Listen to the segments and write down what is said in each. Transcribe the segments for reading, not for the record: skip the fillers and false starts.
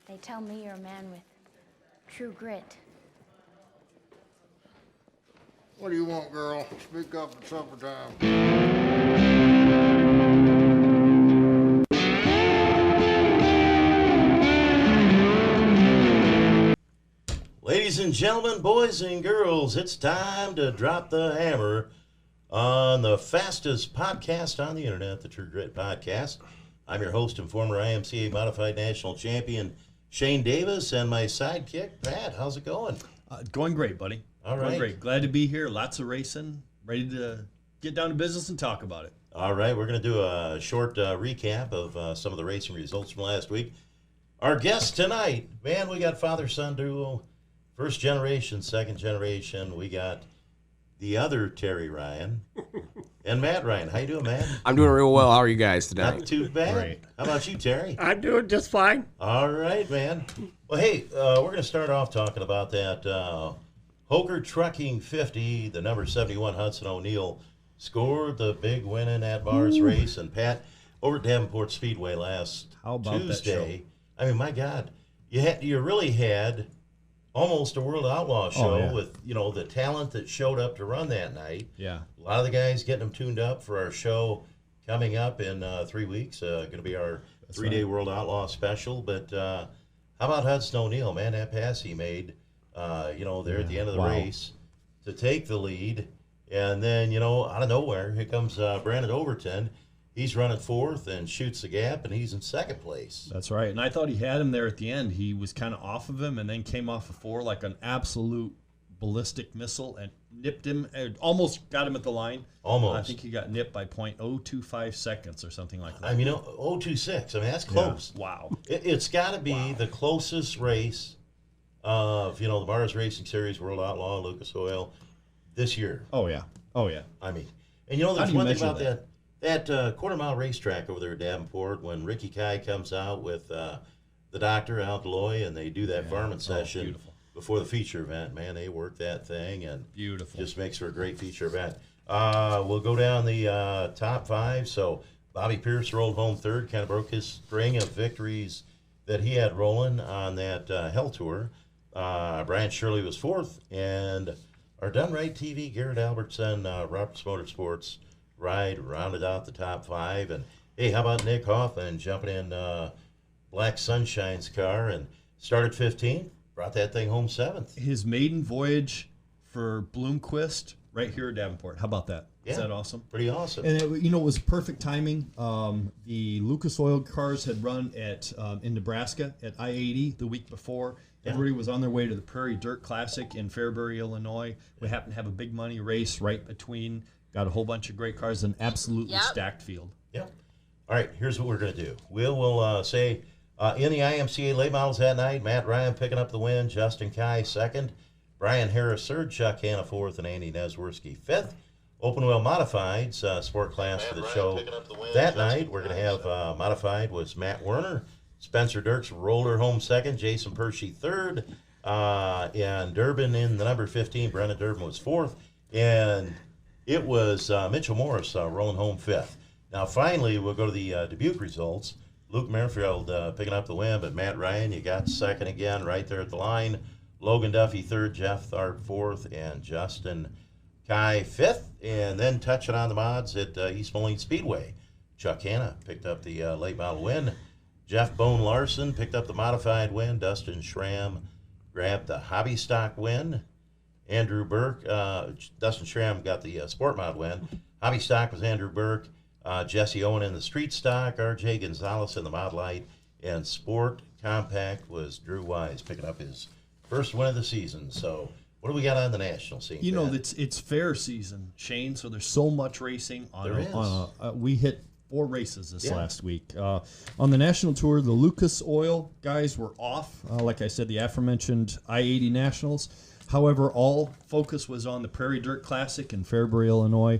They tell me you're a man with true grit. What do you want, girl? Speak up at supper time. Ladies and gentlemen, boys and girls, it's time to drop the hammer on the fastest podcast on the internet, the True Grit Podcast. I'm your host and former IMCA Modified National Champion, Shane Davis, and my sidekick, Pat. How's it going? Going great, buddy. All right. Going great. Glad to be here. Lots of racing. Ready to get down to business and talk about it. All right, we're going to do a short recap of some of the racing results from last week. Our guest tonight, man, we got father-son duo, first generation, second generation. We got the other Terry Ryan and Matt Ryan. How you doing, Matt? I'm doing real well. How are you guys today? Not too bad. Great. How about you, Terry? I'm doing just fine. All right, man. Well, hey, we're going to start off talking about that Hoker Trucking 50. The number 71 Hudson O'Neill scored the big win in that Mars race. And Pat, over at Davenport Speedway last How about Tuesday. I mean, my God, you really had almost a World Outlaw show with, the talent that showed up to run that night. Yeah. A lot of the guys getting them tuned up for our show coming up in 3 weeks. Going to be our three-day World Outlaw special. But how about Hudson O'Neill, man? That pass he made, there at the end of the race to take the lead. And then, out of nowhere, here comes Brandon Overton. He's running fourth and shoots the gap, and he's in second place. That's right. And I thought he had him there at the end. He was kind of off of him and then came off of four like an absolute ballistic missile and nipped him. Almost got him at the line. Almost. I think he got nipped by 0.025 seconds or something like that. I mean, 0.26. I mean, that's close. Yeah. Wow. It's got to be the closest race of, the Mars Racing Series, World Outlaw, Lucas Oil this year. Oh, yeah. I mean, and there's one thing about that quarter-mile racetrack over there at Davenport when Ricky Kai comes out with the doctor, Al Deloy, and they do that farming session before the feature event. Man, they work that thing, and just makes for a great feature event. We'll go down the top five. So Bobby Pierce rolled home third, kind of broke his string of victories that he had rolling on that Hell Tour. Brian Shirley was fourth, and our Done Right TV, Garrett Albertson, Roberts Motorsports, rounded out the top five. And hey, how about Nick Hoffman jumping in Black Sunshine's car and started 15th, brought that thing home seventh. His maiden voyage for Bloomquist right here at Davenport. How about that? Yeah, is that awesome? Pretty awesome. And it was perfect timing. The Lucas Oil cars had run at in Nebraska at I-80 the week before. Everybody was on their way to the Prairie Dirt Classic in Fairbury, Illinois. We happened to have a big money race right between. Got a whole bunch of great cars, an absolutely stacked field. Yep. All right, here's what we're going to do. We'll say in the IMCA late models that night, Matt Ryan picking up the win, Justin Kai second, Brian Harris third, Chuck Hanna fourth, and Andy Nesworski fifth. Open Wheel Modifieds, sport class for the show that night. We're going to have Modified was Matt Werner, Spencer Dirks roller home second, Jason Pershey third, and Durbin in the number 15. Brennan Durbin was fourth, and it was Mitchell Morris rolling home fifth. Now, finally, we'll go to the Dubuque results. Luke Merrifield picking up the win, but Matt Ryan, you got second again right there at the line. Logan Duffy third, Jeff Tharp fourth, and Justin Kai fifth. And then touching on the mods at East Moline Speedway, Chuck Hanna picked up the late model win. Jeff Bone Larson picked up the modified win. Dustin Schramm grabbed the hobby stock win. Andrew Burke, Dustin Schramm got the sport mod win. Hobby stock was Andrew Burke. Jesse Owen in the street stock. RJ Gonzalez in the mod light. And sport compact was Drew Wise picking up his first win of the season. So what do we got on the national scene? It's fair season, Shane. So there's so much racing on. There is. We hit 4 races this last week. On the national tour, the Lucas Oil guys were off. Like I said, the aforementioned I-80 Nationals. However, all focus was on the Prairie Dirt Classic in Fairbury, Illinois.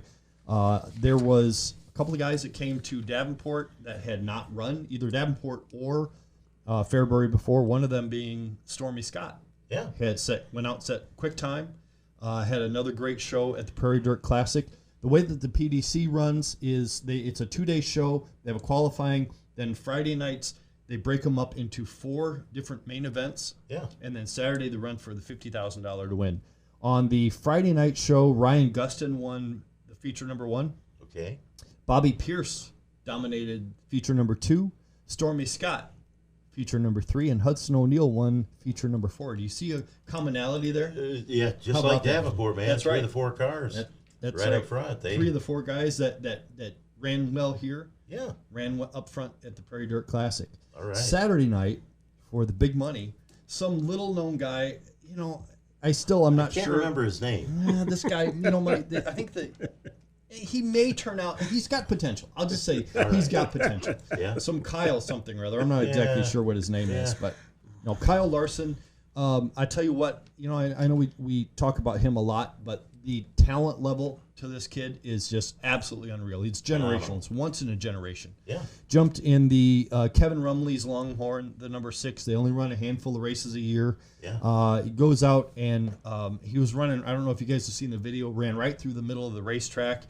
There was a couple of guys that came to Davenport that had not run either Davenport or Fairbury before, one of them being Stormy Scott. Yeah. Went out, set quick time, had another great show at the Prairie Dirt Classic. The way that the PDC runs is it's a 2-day show. They have a qualifying. Then Friday nights, They break them up into 4 different main events. Yeah. And then Saturday, the run for the $50,000 to win. On the Friday night show, Ryan Gustin won the feature number 1. Okay. Bobby Pierce dominated feature number 2. Stormy Scott, feature number 3. And Hudson O'Neill won feature number 4. Do you see a commonality there? Yeah, just How like about that? Davenport, man. That's 3 right. of the 4 cars. That's right up front. 3 of the 4 guys that ran well here. Yeah. Ran up front at the Prairie Dirt Classic. All right. Saturday night for the big money, some little known guy, I'm not Can't sure. remember his name. This guy, I think that he may turn out, he's got potential. I'll just say he's got potential. Yeah. Some Kyle something or other. I'm not exactly sure what his name is, but Kyle Larson, I tell you what, I know we talk about him a lot, but the talent level to this kid is just absolutely unreal. It's generational. It's once in a generation. Yeah. Jumped in the Kevin Rumley's Longhorn, the number 6. They only run a handful of races a year. Yeah. He goes out and he was running, I don't know if you guys have seen the video, ran right through the middle of the racetrack,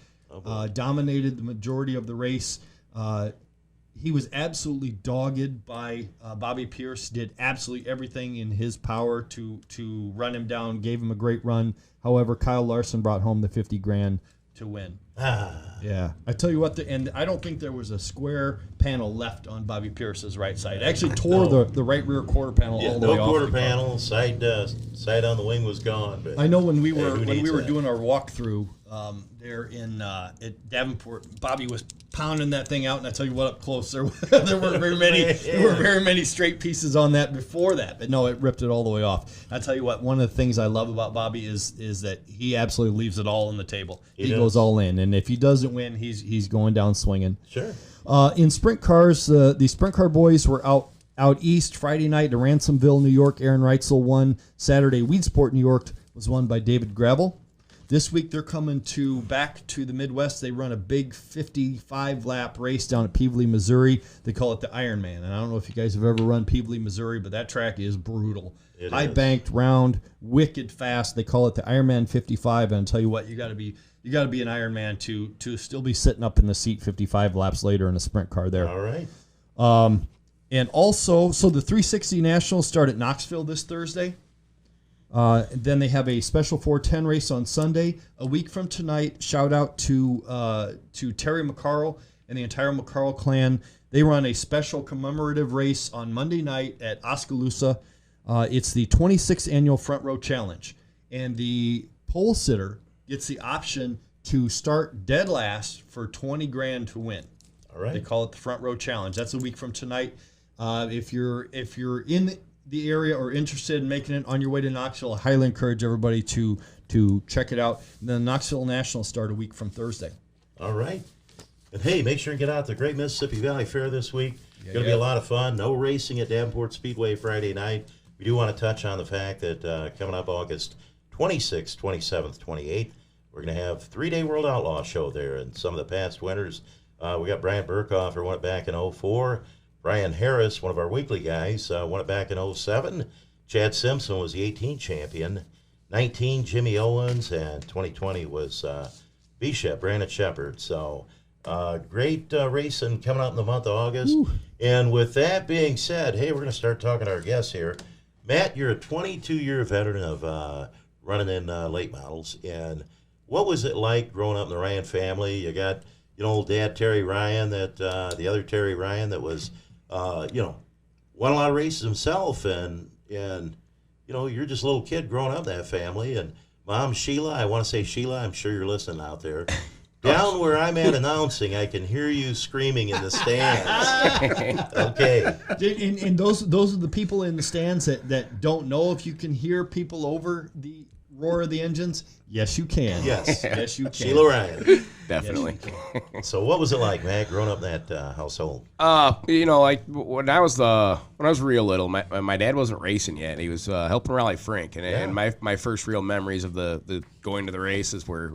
dominated the majority of the race. He was absolutely dogged by Bobby Pierce, did absolutely everything in his power to run him down, gave him a great run. However, Kyle Larson brought home the $50,000 to win. Yeah. I tell you what, and I don't think there was a square panel left on Bobby Pierce's right side. It actually tore the right rear quarter panel all the way off. No quarter panel, side on the wing was gone. But I know when we were that? doing our walkthrough there in at Davenport, Bobby was pounding that thing out, and I tell you what, up close there were very many straight pieces on that before that, but no, it ripped it all the way off. I tell you what, one of the things I love about Bobby is that he absolutely leaves it all on the table. He goes all in, and if he doesn't win, he's going down swinging. Sure. In sprint cars, the sprint car boys were out east Friday night to Ransomville, New York. Aaron Reitzel won. Saturday, Weedsport, New York was won by David Gravel. This week they're coming back to the Midwest. They run a big 55-lap race down at Peevely, Missouri. They call it the Ironman. And I don't know if you guys have ever run Peevely, Missouri, but that track is brutal. High banked, round, wicked fast. They call it the Ironman 55. And I'll tell you what, you got to be an Ironman to still be sitting up in the seat 55 laps later in a sprint car there. All right. And also, so the 360 Nationals start at Knoxville this Thursday. Then they have a special 410 race on Sunday. A week from tonight, shout out to Terry McCarl and the entire McCarl clan. They run a special commemorative race on Monday night at Oskaloosa. It's the 26th annual Front Row Challenge. And the pole sitter gets the option to start dead last for $20,000 to win. All right. They call it the Front Row Challenge. That's a week from tonight. If you're in the area or interested in making it on your way to Knoxville, I highly encourage everybody to check it out. And then the Knoxville Nationals start a week from Thursday. All right. And hey, make sure and get out to the Great Mississippi Valley Fair this week. It's going to be a lot of fun. No racing at Davenport Speedway Friday night. We do want to touch on the fact that coming up August 26th, 27th, 28th, we're going to have 3-day World Outlaw show there. And some of the past winners, we got Brian Burkhofer, won it back in 04. Brian Harris, one of our weekly guys, won it back in 07. Chad Simpson was the 18 champion. 19, Jimmy Owens, and 2020 was Bishop, Brandon Shepard. So great racing coming up in the month of August. Ooh. And with that being said, hey, we're going to start talking to our guests here. Matt, you're a 22-year veteran of running in late models. And what was it like growing up in the Ryan family? You got, old dad Terry Ryan, that the other Terry Ryan that was, won a lot of races himself. And you're just a little kid growing up in that family. And Mom, Sheila, I want to say Sheila, I'm sure you're listening out there. Down where I'm at announcing, I can hear you screaming in the stands. Okay. And those are the people in the stands that don't know if you can hear people over the roar of the engines. Yes, you can. Yes. Yes, you can. Sheila Ryan. Definitely. Yes, so what was it like, Matt, growing up in that household? Like when I was real little, my dad wasn't racing yet. He was helping Raleigh Frink, and my first real memories of the going to the races were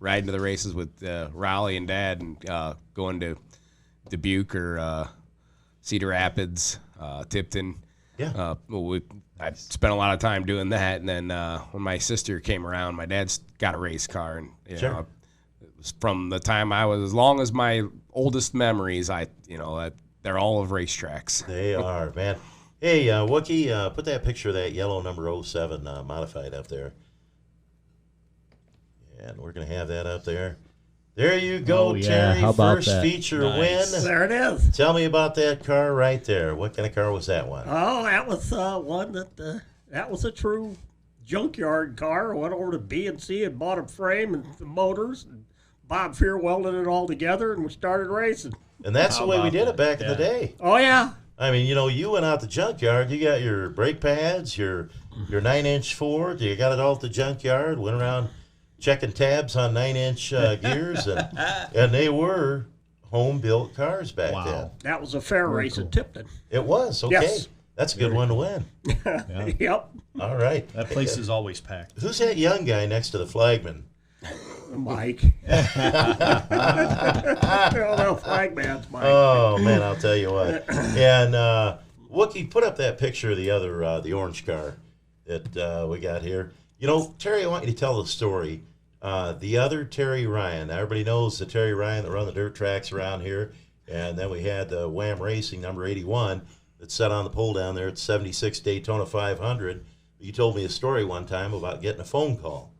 riding to the races with Raleigh and Dad, and going to Dubuque or Cedar Rapids, Tipton. Yeah. I spent a lot of time doing that, and then when my sister came around, my dad's got a race car, and it was from the time I was, as long as my oldest memories, they're all of racetracks. They are, man. Hey, Wookie, put that picture of that yellow number 07 modified up there. And we're going to have that up there. There you go, Oh, yeah. Terry. How about First that? feature Nice. win. There it is. Tell me about that car right there. What kind of car was that one? Oh, that was one that was a true junkyard car. I went over to B&C and bought a frame and the motors. And Bob Fear welded it all together, and we started racing. And that's the way we about did it back in the that? day. Oh, yeah. I mean, you went out the junkyard. You got your brake pads, your 9-inch Ford. You got it all at the junkyard. Went around checking tabs on 9-inch gears, and they were home-built cars back then. That was a fair race cool. at Tipton. It was, okay. Yes. That's a good one to win. Yep. All right. That place is always packed. Who's that young guy next to the flagman? Mike. Well, flagman's Mike. Oh, man, I'll tell you what. And Wookie, put up that picture of the other, the orange car that we got here. Terry, I want you to tell the story. The other Terry Ryan. Now, everybody knows the Terry Ryan that run the dirt tracks around here. And then we had the Wham Racing number 81 that sat on the pole down there at 76 Daytona 500. You told me a story one time about getting a phone call.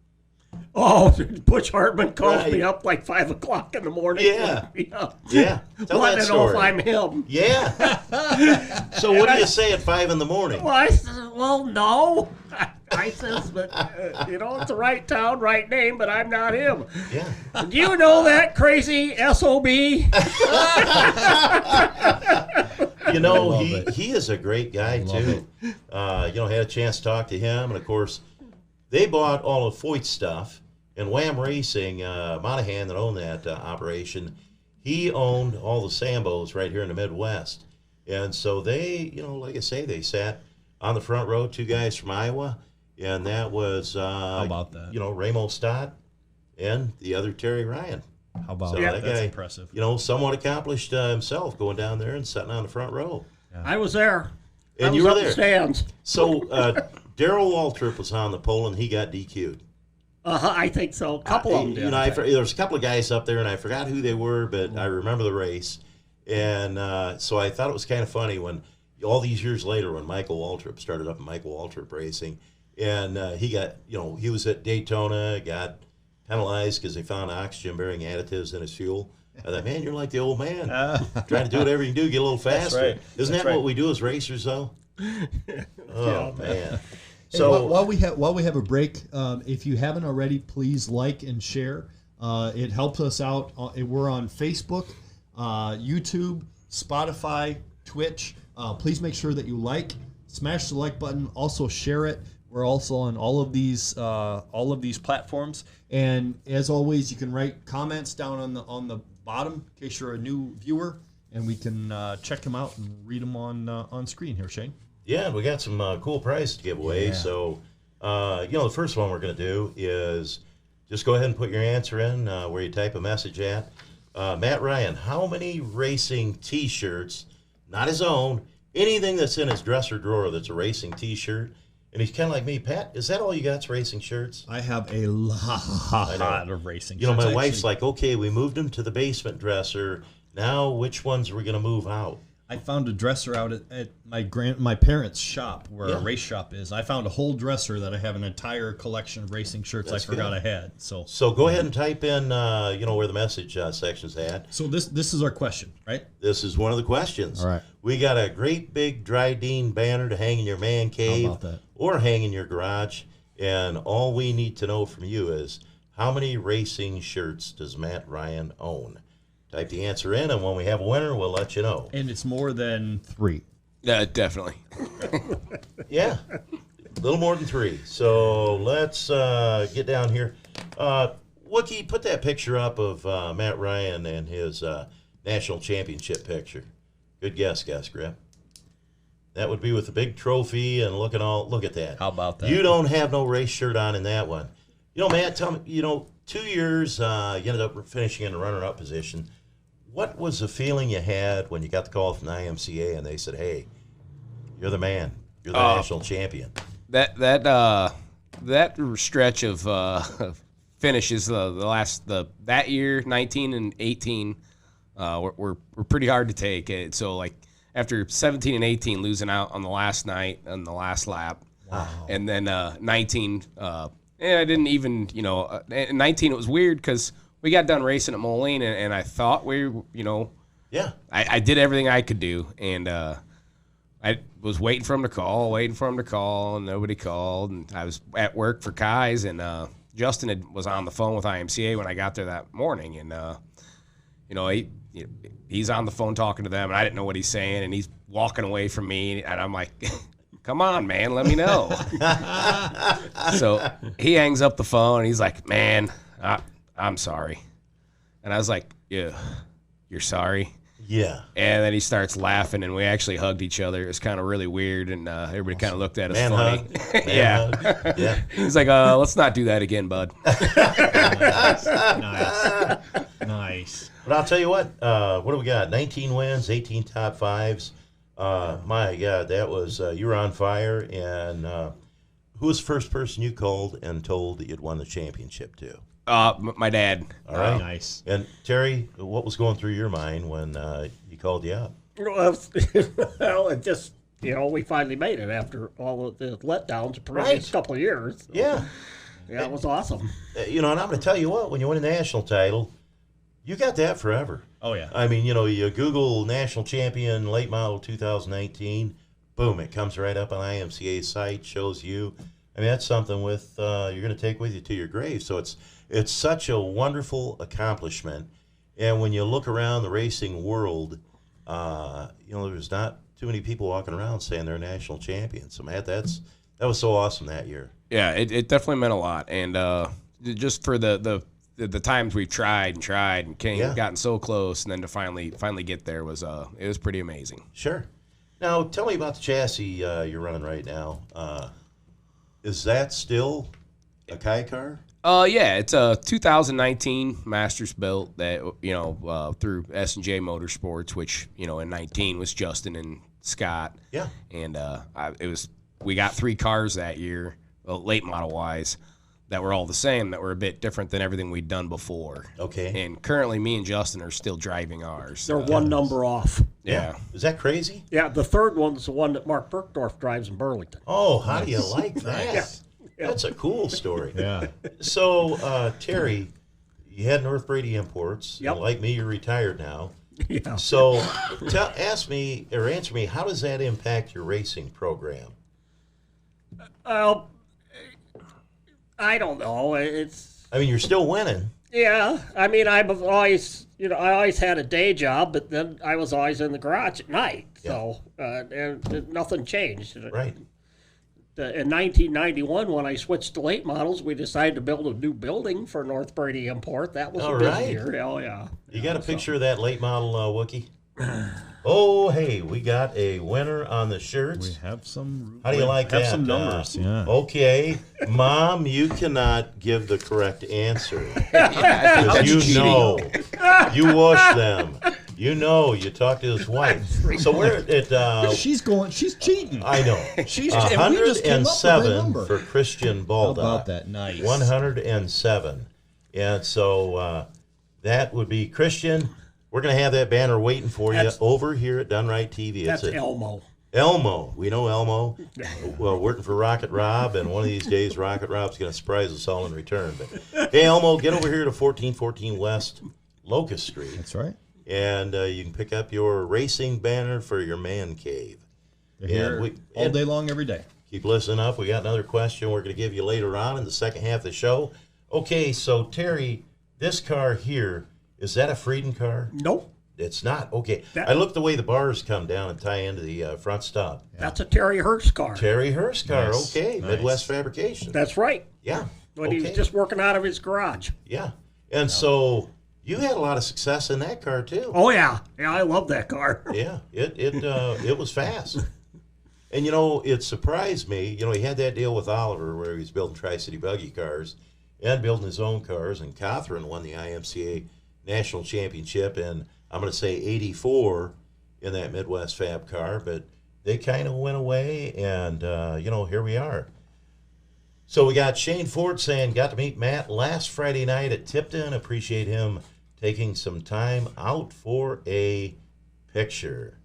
Oh, Butch Hartman calls me Right. up like 5 o'clock in the morning. Yeah. Yeah. Tell Wanting that to know if story. I'm him. Yeah. So what do you say at 5 in the morning? Well, I said, well, no. I says, but, it's the right town, right name, but I'm not him. Yeah. Do you know that crazy SOB? love he it. he is a great guy Love too. Had a chance to talk to him, and of course, they bought all of Foyt's stuff. And Wham Racing, Monahan that owned that operation, he owned all the Sambos right here in the Midwest. And so they, like I say, they sat on the front row, 2 guys from Iowa, and that was How about that? Ramo Stott and the other Terry Ryan. How about So that? that That's guy, impressive. somewhat accomplished himself going down there and sitting on the front row. I was there. I And was you were up the there. stands. So Darrell Waltrip was on the pole and he got DQ'd. I think so. A couple of them did. There was a couple of guys up there and I forgot who they were, but I remember the race. And so I thought it was kind of funny when all these years later when Michael Waltrip started up in Michael Waltrip Racing, and he got, he was at Daytona, got penalized because they found oxygen-bearing additives in his fuel. I thought, man, you're like the old man. Trying to do whatever you can do, get a little faster. right. Isn't That's that right. what we do as racers, though? Oh, man. Hey, So while we have a break, if you haven't already, please like and share. It helps us out. We're on Facebook, YouTube, Spotify, Twitch. Please make sure that you smash the like button. Also share it. We're also on all of these platforms. And as always, you can write comments down on the bottom in case you're a new viewer, and we can check them out and read them on screen here, Shane. yeah, we got some cool prizes to give away. Yeah. So, the first one we're going to do is just go ahead and put your answer in where you type a message at. Matt Ryan, how many racing T-shirts, not his own, anything that's in his dresser drawer that's a racing T-shirt? And he's kind of like me, Pat, is that all you got's racing shirts? I have a lot of racing shirts. My Actually, wife's like, okay, we moved them to the basement dresser. Now, which ones are we going to move out? I found a dresser out at my parents' shop where Yeah. a race shop is. I found a whole dresser that I have an entire collection of racing shirts That's I forgot good. I had. So go ahead and type in, where the message section's at. So this is our question, right? This is one of the questions. All right. We got a great big Dry Dean banner to hang in your man cave about that? or hang in your garage. And all we need to know from you is how many racing shirts does Matt Ryan own? Type the answer in, and when we have a winner, we'll let you know. And it's more than 3. Yeah, definitely. Yeah, a little more than 3. So let's get down here. Wookie, put that picture up of Matt Ryan and his national championship picture. Good guess, Grip. That would be with the big trophy and look at that. How about that? You don't have no race shirt on in that one. Matt, tell me, 2 years, you ended up finishing in the runner-up position. What was the feeling you had when you got the call from the IMCA and they said, hey, you're the man. You're the national champion. That stretch of finishes that year, 19 and 18, were pretty hard to take. So like after 17 and 18 losing out on the last night on the last lap, and then 19, I didn't even 19 it was weird because we got done racing at Moline and I thought I did everything I could do and I was waiting for him to call, and nobody called, and I was at work for Hawkeyes, and Justin was on the phone with IMCA when I got there that morning, and he's on the phone talking to them, and I didn't know what he's saying, and he's walking away from me, and I'm like, come on, man, let me know. So he hangs up the phone, and he's like, man, I'm sorry. And I was like, yeah, you're sorry? Yeah. And then he starts laughing, and we actually hugged each other. It was kind of really weird, and everybody kind of looked at us funny. Yeah. Yeah. He's like, let's not do that again, bud. Nice. But I'll tell you what do we got? 19 wins, 18 top fives. My God, that was, you were on fire. And who was the first person you called and told that you'd won the championship to? My dad. All right. Nice. And Terry, what was going through your mind when he called you out? Well, it just, we finally made it after all of the letdowns the previous couple of years. So, yeah. Yeah, it was awesome. And I'm going to tell you what, when you win a national title, you got that forever. Oh, yeah. I mean, you Google national champion late model 2019, boom, it comes right up on IMCA's site, shows you. I mean, that's something you're going to take with you to your grave. So it's such a wonderful accomplishment. And when you look around the racing world, there's not too many people walking around saying they're national champions. So, Matt, that was so awesome that year. Yeah, it definitely meant a lot. And just for the times we've tried and gotten so close, and then to finally get there it was pretty amazing. Sure. Now, tell me about the chassis you're running right now. Is that still a Hawkeye car? Yeah, it's a 2019 Masters built that through S&J Motorsports, which in 19 was Justin and Scott. Yeah. And we got 3 cars that year, late model wise, that were all the same, that were a bit different than everything we'd done before. Okay. And currently, me and Justin are still driving ours. They're one number off. Yeah. Is that crazy? Yeah, the third one's the one that Mark Bergdorf drives in Burlington. Oh, how do you like that? Yeah. That's a cool story. Yeah. So, Terry, you had North Brady Imports. Yep. Like me, you're retired now. Yeah. So, answer me, how does that impact your racing program? I don't know. I mean, you're still winning. Yeah. I mean, I've always, I always had a day job, but then I was always in the garage at night. So, and nothing changed. Right. In 1991, when I switched to late models, we decided to build a new building for North Brady Import. That was All a busy right. year. Oh, yeah. You got a picture of that late model Wookiee? Oh, hey, we got a winner on the shirts. We have some. How do you like that? Have some numbers. Yeah. Okay, Mom, you cannot give the correct answer. How Because cheating. you wash them. You talk to his wife. So we're at. She's cheating. I know. She's and we just came up with that 107 number. for Christian How Baldock. about that? Nice. 107. And so that would be Christian. We're going to have that banner waiting for you over here at Done Right TV. That's It's Elmo. Elmo. We know Elmo. Well, working for Rocket Rob, and one of these days Rocket Rob's going to surprise us all in return. But hey, Elmo, get over here to 1414 West Locust Street. That's right. And you can pick up your racing banner for your man cave. They're here all day long, every day. Keep listening up. We got another question we're going to give you later on in the second half of the show. Okay, so Terry, this car here, is that a Frieden car? Nope. It's not. Okay. I looked the way the bars come down and tie into the front stop. That's a Terry Hurst car. Terry Hurst car. Nice. Okay. Nice. Midwest Fabrication. That's right. Yeah. When he was just working out of his garage. Yeah. And so you had a lot of success in that car too. Oh, yeah. Yeah, I love that car. Yeah. It was fast. And, it surprised me. He had that deal with Oliver where he was building Tri-City buggy cars and building his own cars. And Catherine won the IMCA National Championship in, I'm going to say, 84 in that Midwest Fab car. But they kind of went away, and, here we are. So we got Shane Ford saying, got to meet Matt last Friday night at Tipton. Appreciate him taking some time out for a picture.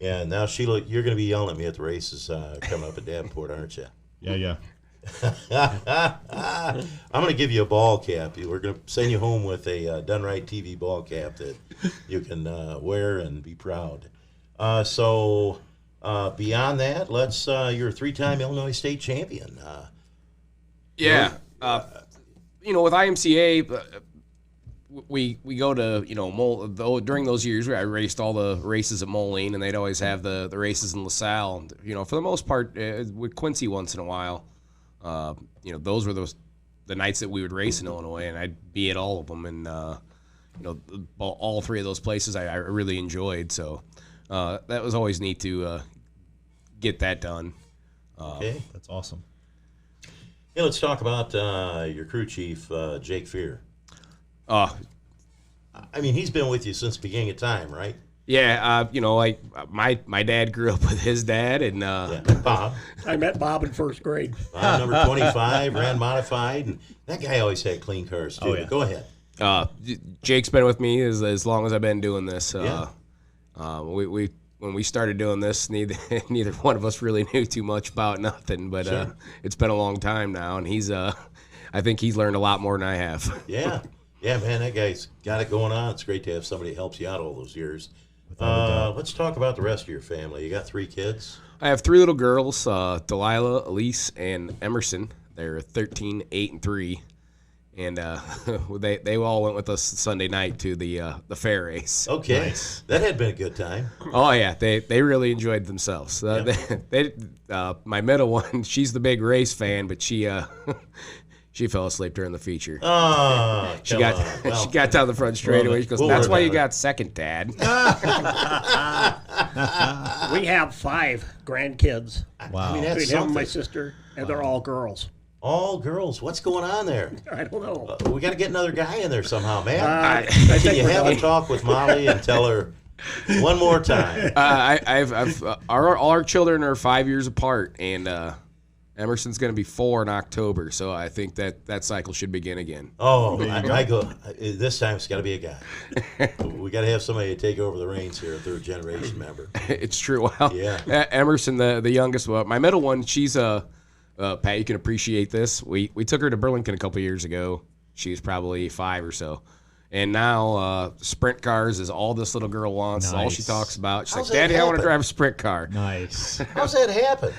And now, Sheila, you're going to be yelling at me at the races coming up at Davenport, aren't you? Yeah. I'm going to give you a ball cap. We're going to send you home with a Done Right TV ball cap that you can wear and be proud. So beyond that, you're a 3-time Illinois state champion. Yeah. With IMCA, we go to, during those years where I raced all the races at Moline, and they'd always have the races in LaSalle. And, for the most part, with Quincy once in a while, those were the nights that we would race in Illinois, and I'd be at all of them. And, all 3 of those places I really enjoyed. So that was always neat to get that done. Okay. That's awesome. Hey, let's talk about your crew chief, Jake Fear. He's been with you since the beginning of time, right? Yeah, my dad grew up with his dad, and Bob. I met Bob in first grade. Bob, number 25, ran modified, and that guy always had clean cars too. Oh, yeah. Go ahead. Jake's been with me as long as I've been doing this. Yeah. When we started doing this, neither one of us really knew too much about nothing, but Sure. It's been a long time now, and I think he's learned a lot more than I have. Yeah, man, that guy's got it going on. It's great to have somebody that helps you out all those years. Let's talk about the rest of your family. You got 3 kids? I have 3 little girls, Delilah, Elise, and Emerson. They're 13, 8, and 3. And they all went with us Sunday night to the fair race. Okay, Nice. That had been a good time. Oh yeah, they really enjoyed themselves. My middle one, she's the big race fan, but she fell asleep during the feature. Oh, She got down the front straightaway. She goes, we'll "That's work why on you it." got second, Dad." We have 5 grandkids. Wow. That's Between him and my something. sister, and they're all girls. All girls. What's going on there? I don't know. We got to get another guy in there somehow, man. I Can think you we're have a done. talk with Molly and tell her one more time? All our children are 5 years apart, and Emerson's going to be 4 in October, so I think that cycle should begin again. Oh, I go. This time it's got to be a guy. We got to have somebody to take over the reins here, a 3rd generation member. It's true. Well, Yeah. Emerson, the youngest one, my middle one, she's Pat, you can appreciate this. We took her to Burlington a couple years ago. She was probably 5 or so. And now sprint cars is all this little girl wants. It's all she Nice. talks about. She's How's like, that "Daddy, I want to happen?" drive a sprint car." Nice. How's that happen?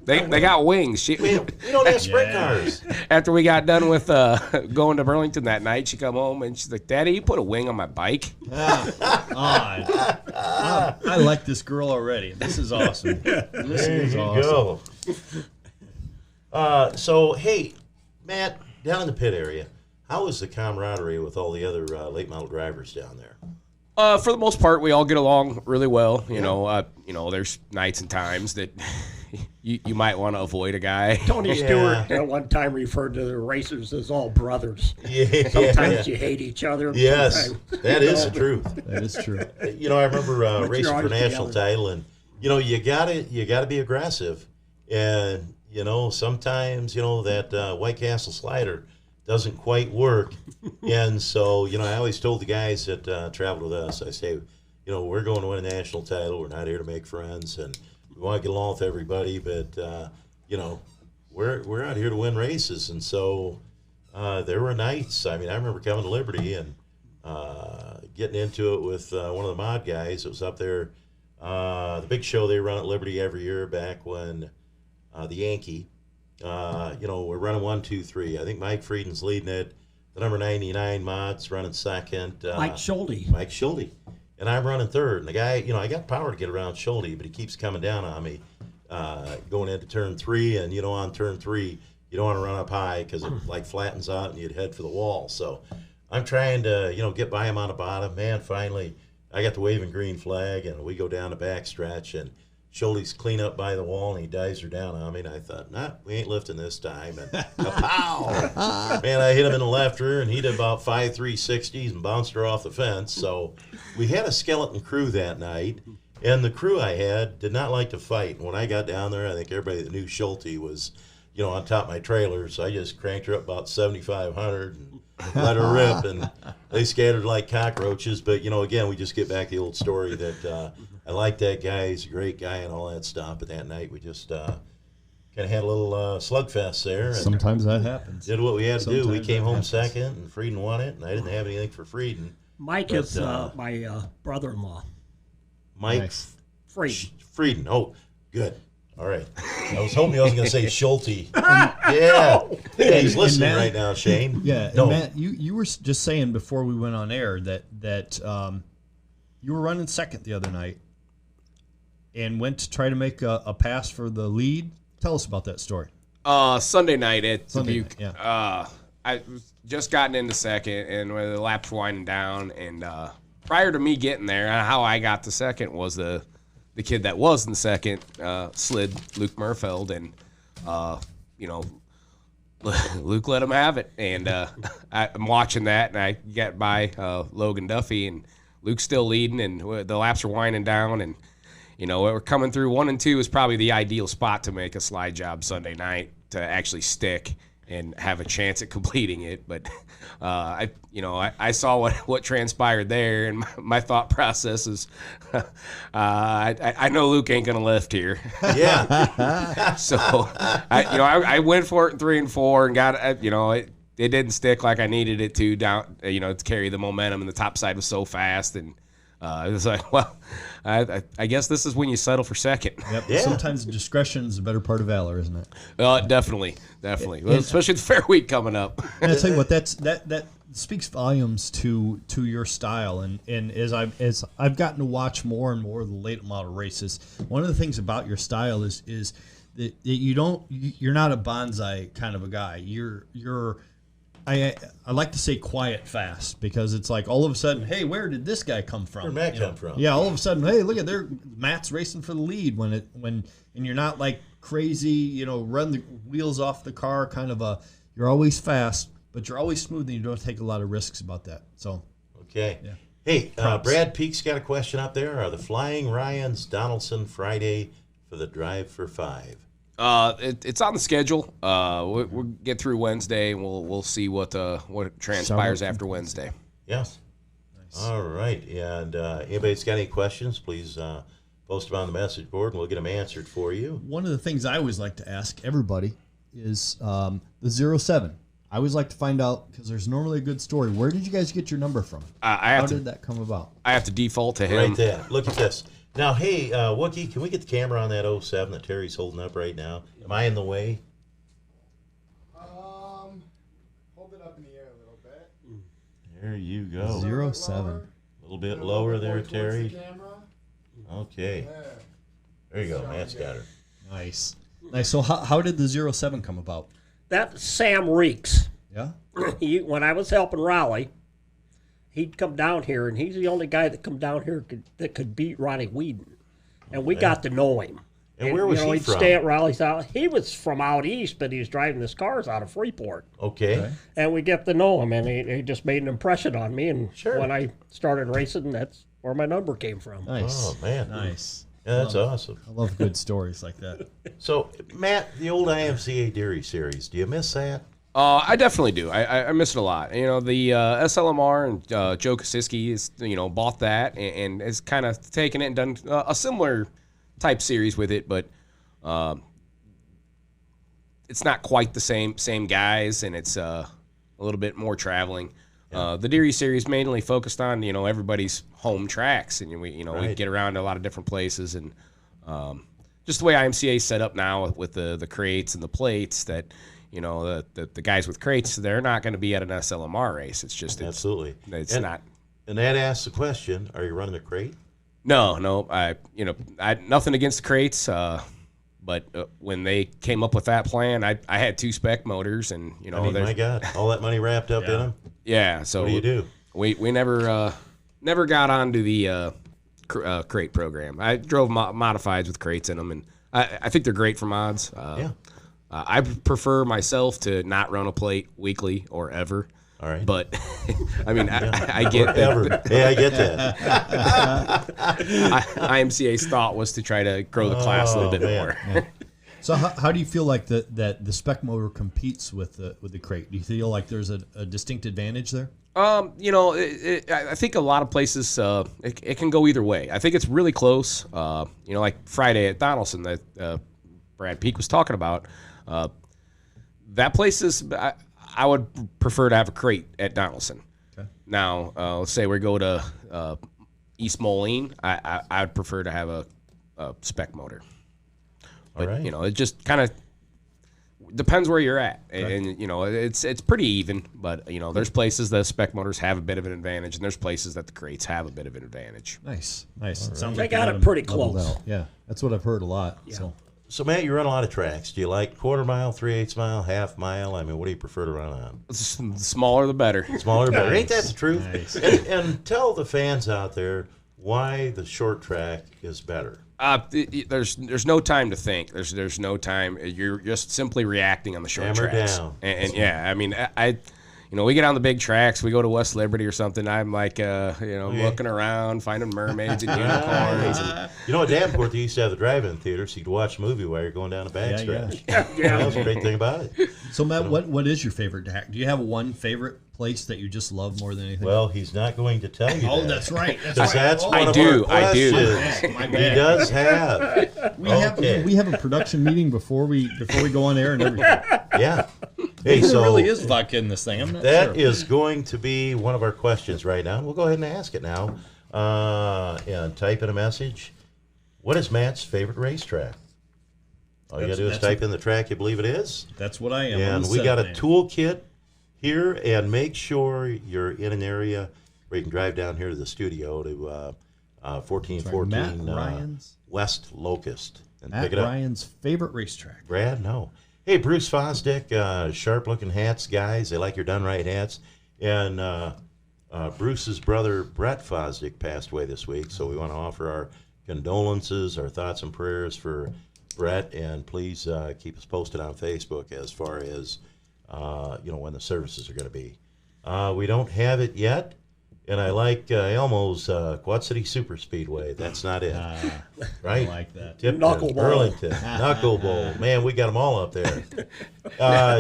They got wings. We don't have sprint cars. After we got done with going to Burlington that night, she come home and she's like, "Daddy, you put a wing on my bike?" I like this girl already. This is awesome. This There is you awesome. go. So, hey, Matt, down in the pit area, how is the camaraderie with all the other late model drivers down there? For the most part, we all get along really well. You know, there's nights and times that you might want to avoid a guy. Tony Yeah. Stewart one time referred to the racers as all brothers. Yeah. Sometimes you hate each other. Yes, sometimes- that is the truth. That is true. I remember racing for always national together. title, and you gotta be aggressive, and sometimes that White Castle slider doesn't quite work, and so I always told the guys that traveled with us, I say, we're going to win a national title. We're not here to make friends, and we want to get along with everybody, but we're out here to win races, and so there were nights. I remember coming to Liberty and getting into it with one of the mod guys that was up there. The big show they run at Liberty every year back when the Yankee. We're running 1, 2, 3. I think Mike Frieden's leading it. The number 99 mod's running second. Mike Schulte. Mike Schulte. And I'm running third. And the guy, I got power to get around Schulte, but he keeps coming down on me going into turn 3. And, on turn 3, you don't want to run up high because it flattens out and you'd head for the wall. So I'm trying to, get by him on the bottom. Man, finally, I got the waving green flag, and we go down the back stretch, and Schulte's clean up by the wall, and he dives her down on me, and I thought, we ain't lifting this time. And pow! Man, I hit him in the left rear, and he did about 5 360s and bounced her off the fence. So we had a skeleton crew that night, and the crew I had did not like to fight. And when I got down there, I think everybody that knew Schulte was on top of my trailer. So I just cranked her up about 7,500 and let her rip, and they scattered like cockroaches. But, again, we just get back to the old story that I like that guy. He's a great guy and all that stuff. But that night we just kind of had a little slugfest there. And Sometimes that happens. did what we had to do. We Sometimes came that home happens. second, and Frieden won it, and I didn't have anything for Frieden. Mike But, is my brother-in-law. Mike Nice. Free. Frieden. Oh, good. All right. I was hoping I was going to say Schulte. Yeah. Hey, he's listening Matt- right now, Shane. Yeah, No. and Matt, you were just saying before we went on air that you were running second the other night and went to try to make a pass for the lead. Tell us about that story. Sunday night at Sunday Dubuque. night, I just gotten into second, and when the laps were winding down, and prior to me getting there, how I got to second was the kid that was in second slid Luke Murfeld, and Luke let him have it, and I'm watching that, and I got by Logan Duffy, and Luke's still leading, and the laps are winding down, and we're coming through 1 and 2 is probably the ideal spot to make a slide job Sunday night to actually stick and have a chance at completing it. But I saw what transpired there, and my thought process is, I know Luke ain't gonna lift here. Yeah. So I went for it in 3 and 4 and got it didn't stick like I needed it to down to carry the momentum, and the top side was so fast, and it was like, well, I guess this is when you settle for second. Yep. Yeah. Sometimes discretion is a better part of valor, isn't it? Definitely. Well, especially the fair week coming up. And I tell you what, that speaks volumes to your style. And as I've gotten to watch more and more of the late model races, one of the things about your style is that you're not a bonsai kind of a guy. I like to say quiet fast, because it's like all of a sudden, hey, where did this guy come from? Where'd Matt come from? Yeah, all of a sudden, hey, look at Matt's racing for the lead and you're not like crazy, run the wheels off the car kind of you're always fast, but you're always smooth, and you don't take a lot of risks about that. So Okay. Yeah. Hey, Props. Brad Peak's got a question up there. Are the Flying Ryans Donaldson Friday for the Drive for 5? It's on the schedule. We'll get through Wednesday, and we'll see what transpires after Wednesday. Yes. All right. And anybody's got any questions, please post them on the message board, and we'll get them answered for you. one of the things I always like to ask everybody is the 07. I always like to find out, because there's normally a good story. Where did you guys get your number from? How did that come about? I have to default to him. Right there. Look at this. Now, hey, Wookie, can we get the camera on that 07 that Terry's holding up right now? Am I in the way? Hold it up in the air a little bit. There you go. 07. A little bit lower there, Towards the Terry. camera. Okay. There. There you go. Matt's got her. Nice. So how did the 07 come about? That's Sam Reeks. Yeah? When I was helping Raleigh, he'd come down here, and he's the only guy that come down here that could beat Ronnie Whedon. And we got to know him. And where was he he'd from? stay at Raleigh's house. He was from out east, but he was driving his cars out of Freeport. Okay. And we get to know him, and he just made an impression on me. And Sure. when I started racing, that's where my number came from. Nice. Oh, man. Nice. Yeah, that's awesome. I love good stories like that. So, Matt, the old IMCA Dairy Series, do you miss that? I definitely do. I miss it a lot. The SLMR and Joe Kosiski is bought that and has kind of taken it and done a similar type series with it, but it's not quite the same guys, and it's a little bit more traveling. The Deary series mainly focused on everybody's home tracks, and we Right. get around to a lot of different places, and just the way IMCA is set up now with the crates and the plates, that the guys with crates, they're not going to be at an SLMR race. It's just Absolutely. it's not. And that asks the question, are you running a crate? No, I nothing against the crates, but when they came up with that plan, I had 2 spec motors, and I mean, my God, all that money wrapped up in them? yeah. So What do you do? We never got onto the crate program. I drove modifieds with crates in them, and I think they're great for mods. Yeah. I prefer myself to not run a plate weekly or ever. All right. But I mean, I get Ever. that. Hey, I get that. IMCA's thought was to try to grow the class a little bit man. more. So how do you feel like that the spec motor competes with the crate? Do you feel like there's a distinct advantage there? I think a lot of places it can go either way. I think it's really close. Like Friday at Donaldson that Brad Peak was talking about. That place is. I would prefer to have a crate at Donaldson. Okay. Now, let's say we go to East Moline. I would prefer to have a spec motor. But right. It just kind of depends where you're at, and it's pretty even. But there's places that spec motors have a bit of an advantage, and there's places that the crates have a bit of an advantage. Nice. It sounds They like got you it pretty leveled close. out. Yeah, that's what I've heard a lot. Yeah. So, Matt, you run a lot of tracks. Do you like quarter mile, 3/8 mile, half mile? I mean, what do you prefer to run on? The smaller the better. Smaller, better. Ain't that the truth? Nice. And tell the fans out there why the short track is better. There's no time to think. There's no time. You're just simply reacting on the short Hammer tracks. down. And yeah, I mean, we get on the big tracks. We go to West Liberty or something. I'm like, looking around, finding mermaids and unicorns. And, At Davenport, they used to have the drive-in theater, so you could watch a movie while you're going down a backstretch. Yeah. That was a great thing about it. So, Matt, what is your favorite hack? Do you have one favorite place that you just love more than anything? Well, he's not going to tell you. Oh, that. that's right. That's one I of do, our I do. questions. My He bad. does have. We have a production meeting before we go on air and everything. Yeah. Hey, There so really is vodka in this thing. I'm not that sure. is going to be one of our questions right now. We'll go ahead and ask it now. And type in a message. What is Matt's favorite racetrack? All you got to do is type in the track you believe it is. That's what I am. And we got a toolkit here, and make sure you're in an area where you can drive down here to the studio to 1414 Matt Ryan's West Locust and Matt pick it up. Ryan's favorite racetrack. Brad, no. Hey, Bruce Fosdick, sharp-looking hats, guys. They like your done-right hats. And Bruce's brother, Brett Fosdick, passed away this week, so we want to offer our condolences, our thoughts and prayers for Brett, and please keep us posted on Facebook as far as when the services are going to be. We don't have it yet, and I like Elmo's Quad City Super Speedway. That's not it, right? I like that. Tipton, Knuckleball. Burlington, Knuckleball. Man, we got them all up there.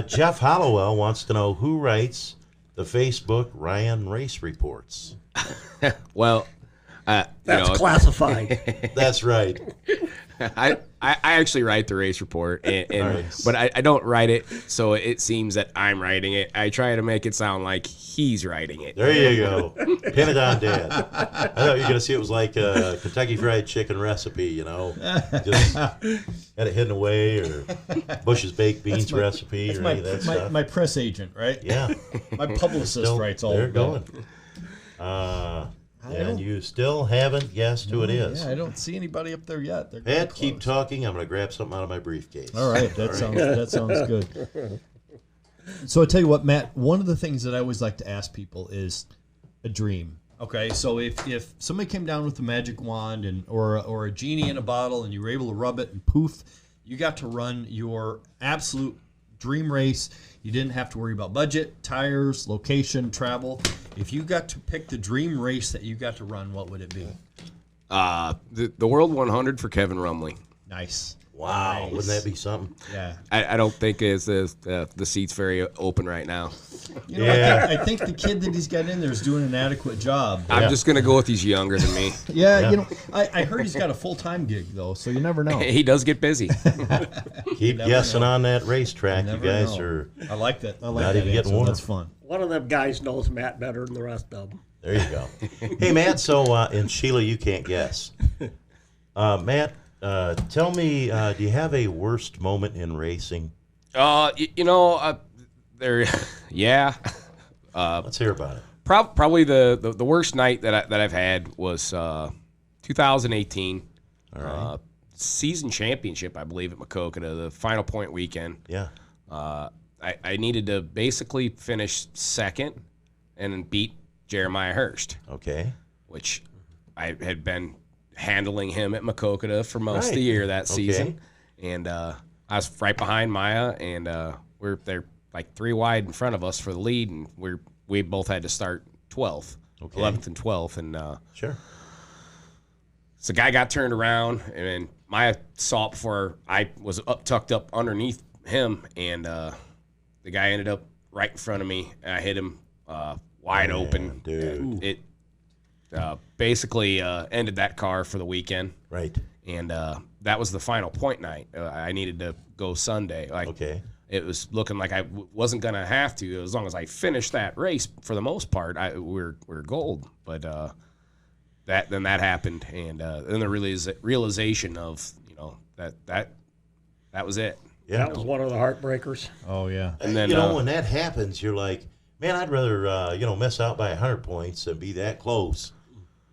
Jeff Hollowell wants to know who writes the Facebook Ryan Race Reports. well, That's classified. That's right. I actually write the race report, Nice. but I don't write it so it seems that I'm writing it. I try to make it sound like he's writing it. There you go. Pin it on Dad. I thought you were going to see it was like a Kentucky Fried Chicken recipe, Just had it hidden away, or Bush's Baked Beans recipe, or any of that stuff. My press agent, right? Yeah. My publicist Still, writes all they're of going. that. And you still haven't guessed who it is. Yeah, I don't see anybody up there yet. They're Pat, getting keep close. talking. I'm going to grab something out of my briefcase. All right, that sounds good. So I tell you what, Matt. One of the things that I always like to ask people is a dream. Okay, so if somebody came down with a magic wand or a genie in a bottle and you were able to rub it and poof, you got to run your absolute dream race. You didn't have to worry about budget, tires, location, travel. If you got to pick the dream race that you got to run, what would it be? The World 100 for Kevin Rumley. Nice. Wow, Nice. wouldn't that be something? Yeah. I don't think the seat's very open right now. You know, Yeah. I think the kid that he's got in there is doing an adequate job. I'm just going to go with he's younger than me. Yeah, you know, I heard he's got a full-time gig, though, so you never know. He does get busy. Keep guessing on that racetrack. You Never guys know. are. I like that. I like Not that even getting answer. warm. That's fun. One of them guys knows Matt better than the rest of them. There you go. Hey, Matt, so, and Sheila, you can't guess. Matt, tell me, do you have a worst moment in racing? There, yeah. Let's hear about it. Probably the worst night that I've had was 2018. All right. Season championship, I believe, at Makokata, the final point weekend. Yeah. I needed to basically finish second and then beat Jeremiah Hurst, Okay. which I had been handling him at Makokata for most of the Right. year that Okay. season. And I was right behind Maya, and they're like 3 wide in front of us for the lead, and we both had to start 12th, Okay. 11th and 12th. And Sure. so the guy got turned around, and then Maya saw it before I was tucked up underneath him, and the guy ended up right in front of me. And I hit him wide open. Dude. It basically ended that car for the weekend. Right. And that was the final point night. I needed to go Sunday. Okay. It was looking like I wasn't going to have to. As long as I finished that race, for the most part, we're gold. But that happened, and then the realization of, that was it. Yeah. That was one of the heartbreakers. Oh yeah. And then when that happens, you're like, man, I'd rather miss out by 100 points than be that close,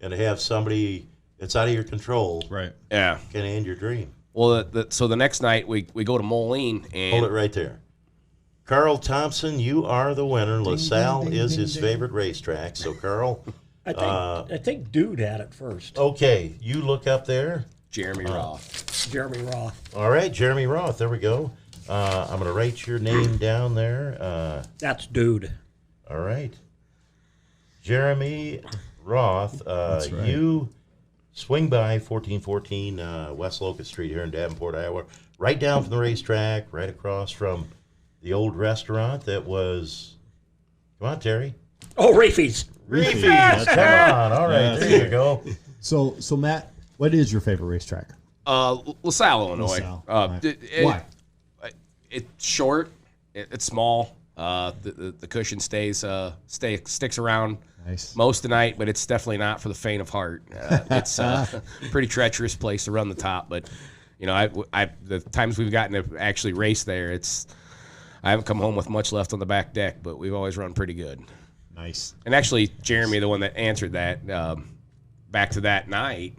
and to have somebody that's out of your control, Right. yeah. can end your dream. Well, so the next night we go to Moline, and Hold it right there. Carl Thompson, you are the winner. LaSalle is his favorite racetrack. So, Carl, I think Dude had it first. okay, you look up there. Jeremy Roth. Jeremy Roth. All right, Jeremy Roth. There we go. I'm going to write your name down there. That's Dude. All right. Jeremy Roth, right. you swing by 1414 West Locust Street here in Davenport, Iowa. Right down from the racetrack, right across from the old restaurant that was, come on, Terry. Oh, Rafie's. Reefy's, come on. All right, there you go. So Matt, what is your favorite racetrack? LaSalle, Illinois. LaSalle. Right. Why? It's short. It's small. The cushion sticks around Nice. most of the night, but it's definitely not for the faint of heart. It's a pretty treacherous place to run the top, but the times we've gotten to actually race there, I haven't come home with much left on the back deck, but we've always run pretty good. Nice. And actually, Jeremy, the one that answered that, back to that night.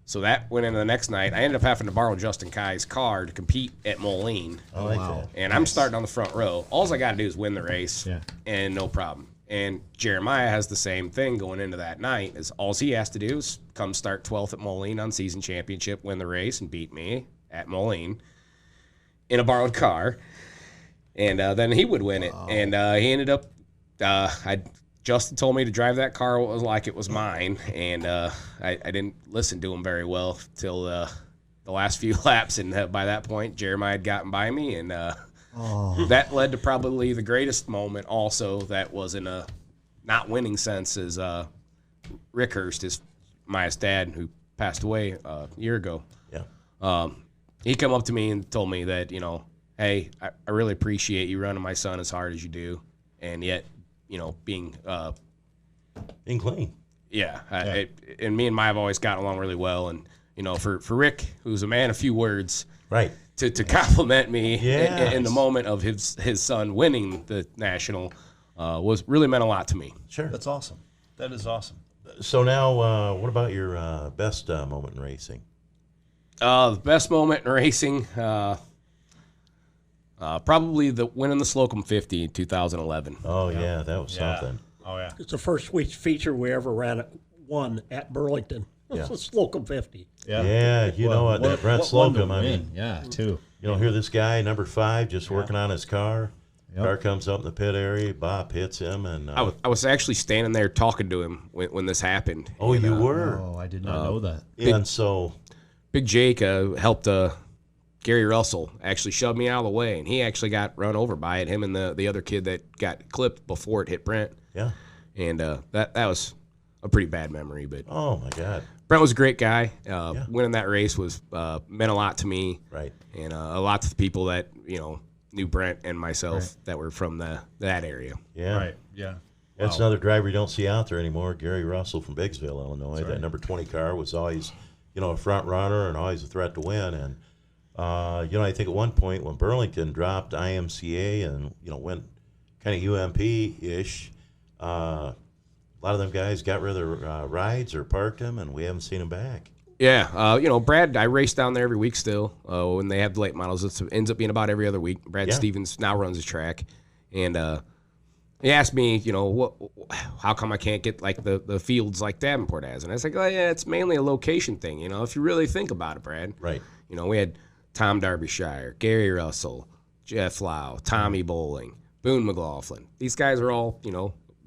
So that went into the next night. I ended up having to borrow Justin Kai's car to compete at Moline. I like Wow. that. And I'm starting on the front row. All I got to do is win the race, Yeah. and no problem. And Jeremiah has the same thing going into that night. Is all he has to do is come start 12th at Moline on season championship, win the race, and beat me at Moline in a borrowed car. And then he would win it. And he ended up Justin told me to drive that car like it was mine, and I didn't listen to him very well till the last few laps, and by that point, Jeremiah had gotten by me, and that led to probably the greatest moment also that was in a not winning sense is Rick Hurst, Maya's dad, who passed away a year ago. Yeah. He came up to me and told me that, hey, I really appreciate you running my son as hard as you do, and yet, being clean. yeah. And me and Maya have always gotten along really well, and for Rick, who's a man of few words, Right. to compliment me Yes. in the moment of his son winning the national was really meant a lot to me. Sure. That's awesome. That is awesome. So now, what about your best moment in racing? The best moment in racing, probably the winning the Slocum 50 in 2011. Oh, yeah, that was something. Oh yeah. It's the first feature we ever won at Burlington. It's the Slocum 50. Yeah, you know what, that Brent Slocum, I mean, yeah, too. hear this guy, number 5, just working on his car. Yep. Car comes up in the pit area, Bob hits him, and I was actually standing there talking to him when this happened. oh, And, you were, Oh, I did not know that. and so Big Jake helped Gary Russell actually shoved me out of the way, and he actually got run over by it. Him and the other kid that got clipped before it hit Brent. yeah. And that was a pretty bad memory. But Oh my God, Brent was a great guy. Winning that race was meant a lot to me, right? and a lot to the people that knew Brent and myself that were from that area. Yeah, Right. Yeah. That's Wow. another driver you don't see out there anymore. Gary Russell from Biggsville, Illinois. That's That right. number 20 car was always, a front runner and always a threat to win. And I think at one point when Burlington dropped IMCA and went kind of UMP-ish, a lot of them guys got rid of their rides or parked them, and we haven't seen them back. Yeah, Brad, I race down there every week still. When they have the late models, it ends up being about every other week. Brad Yeah. Stevens now runs the track, and he asked me, how come I can't get like the fields like Davenport has? And I was like, oh yeah, it's mainly a location thing. If you really think about it, Brad. Right. We had Tom Derbyshire, Gary Russell, Jeff Lau, Tommy Bowling, Boone McLaughlin. These guys are all,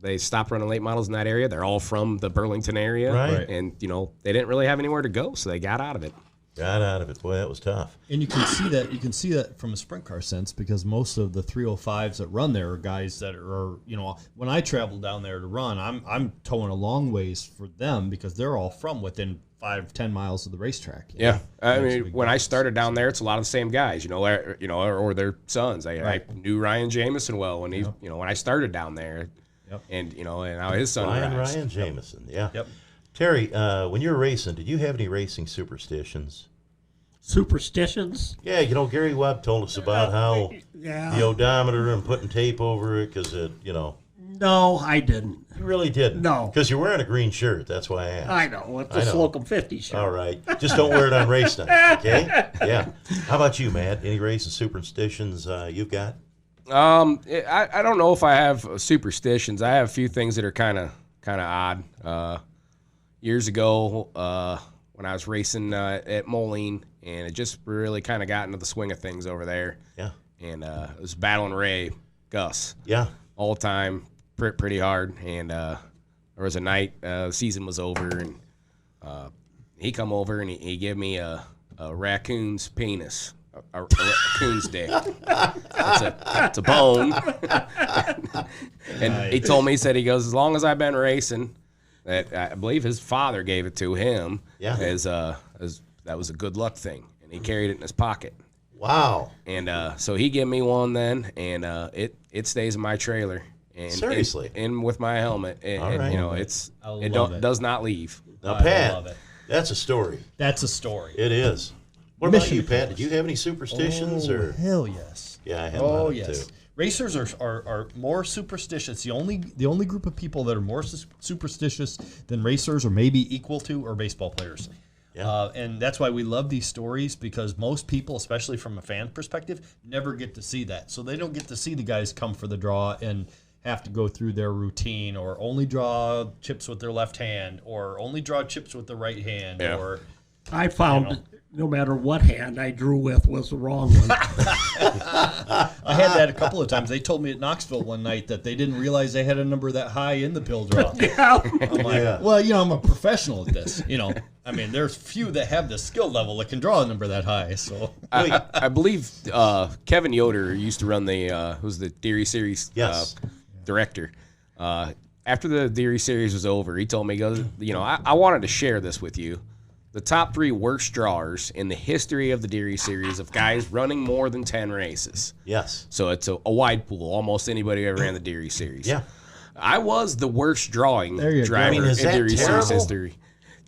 they stopped running late models in that area. They're all from the Burlington area. Right. And, they didn't really have anywhere to go, so they got out of it. Got out of it. Boy, that was tough. And you can see that. You can see that from a sprint car sense because most of the 305s that run there are guys that are, when I travel down there to run, I'm towing a long ways for them because they're all from within 5-10 miles of the racetrack. Yeah, I mean, when I started down there, it's a lot of the same guys, or their sons. I knew Ryan Jameson well when when I started down there, and now his son Ryan Jameson. Yeah. Yep. Terry, when you were racing, did you have any racing superstitions? Superstitions? Yeah, Gary Webb told us about how Yeah. the odometer and putting tape over it because No, I didn't. You really didn't. No. Because you're wearing a green shirt. That's why I asked. I know. It's a Slocum 50 shirt. All right. Just don't wear it on race night, okay? Yeah. How about you, Matt? Any racing superstitions you've got? I don't know if I have superstitions. I have a few things that are kind of odd. Years ago, when I was racing at Moline, and it just really kind of got into the swing of things over there. Yeah. And it was battling Ray, Gus. Yeah. All the time, pretty hard. And there was a night, the season was over, and he come over and he gave me a raccoon's penis. A raccoon's dick. It's a bone. And he told me, he goes, as long as I've been racing, that I believe his father gave it to him. Yeah. As that was a good luck thing, and he carried it in his pocket. Wow. And so he gave me one then, and it stays in my trailer. And Seriously? And with my helmet, and right. it does not leave. Now, I Pat, love it. that's a story. That's a story. It is. What about you, Pat? Did you have any superstitions? Or Hell yes. Yeah, I had a lot of it, too. Racers are more superstitious. The only group of people that are more superstitious than racers, or maybe equal to, are baseball players. Yeah. And that's why we love these stories, because most people, especially from a fan perspective, never get to see that. So they don't get to see the guys come for the draw and have to go through their routine, or only draw chips with their left hand, or only draw chips with the right hand. Yeah. Or I found no matter what hand I drew with was the wrong one. I had that a couple of times. They told me at Knoxville one night that they didn't realize they had a number that high in the pill draw. Yeah. I'm like, well, I'm a professional at this. I mean, there's few that have the skill level that can draw a number that high. So I believe Kevin Yoder used to run who's the Deary Series director. After the Deary Series was over, he told me, he goes, I wanted to share this with you. The top 3 worst drawers in the history of the Deary Series of guys running more than 10 races. Yes. So it's a wide pool. Almost anybody who ever ran the Deary Series. Yeah. I was the worst drawing There you go. driver I mean, is in that Deary Series terrible? history.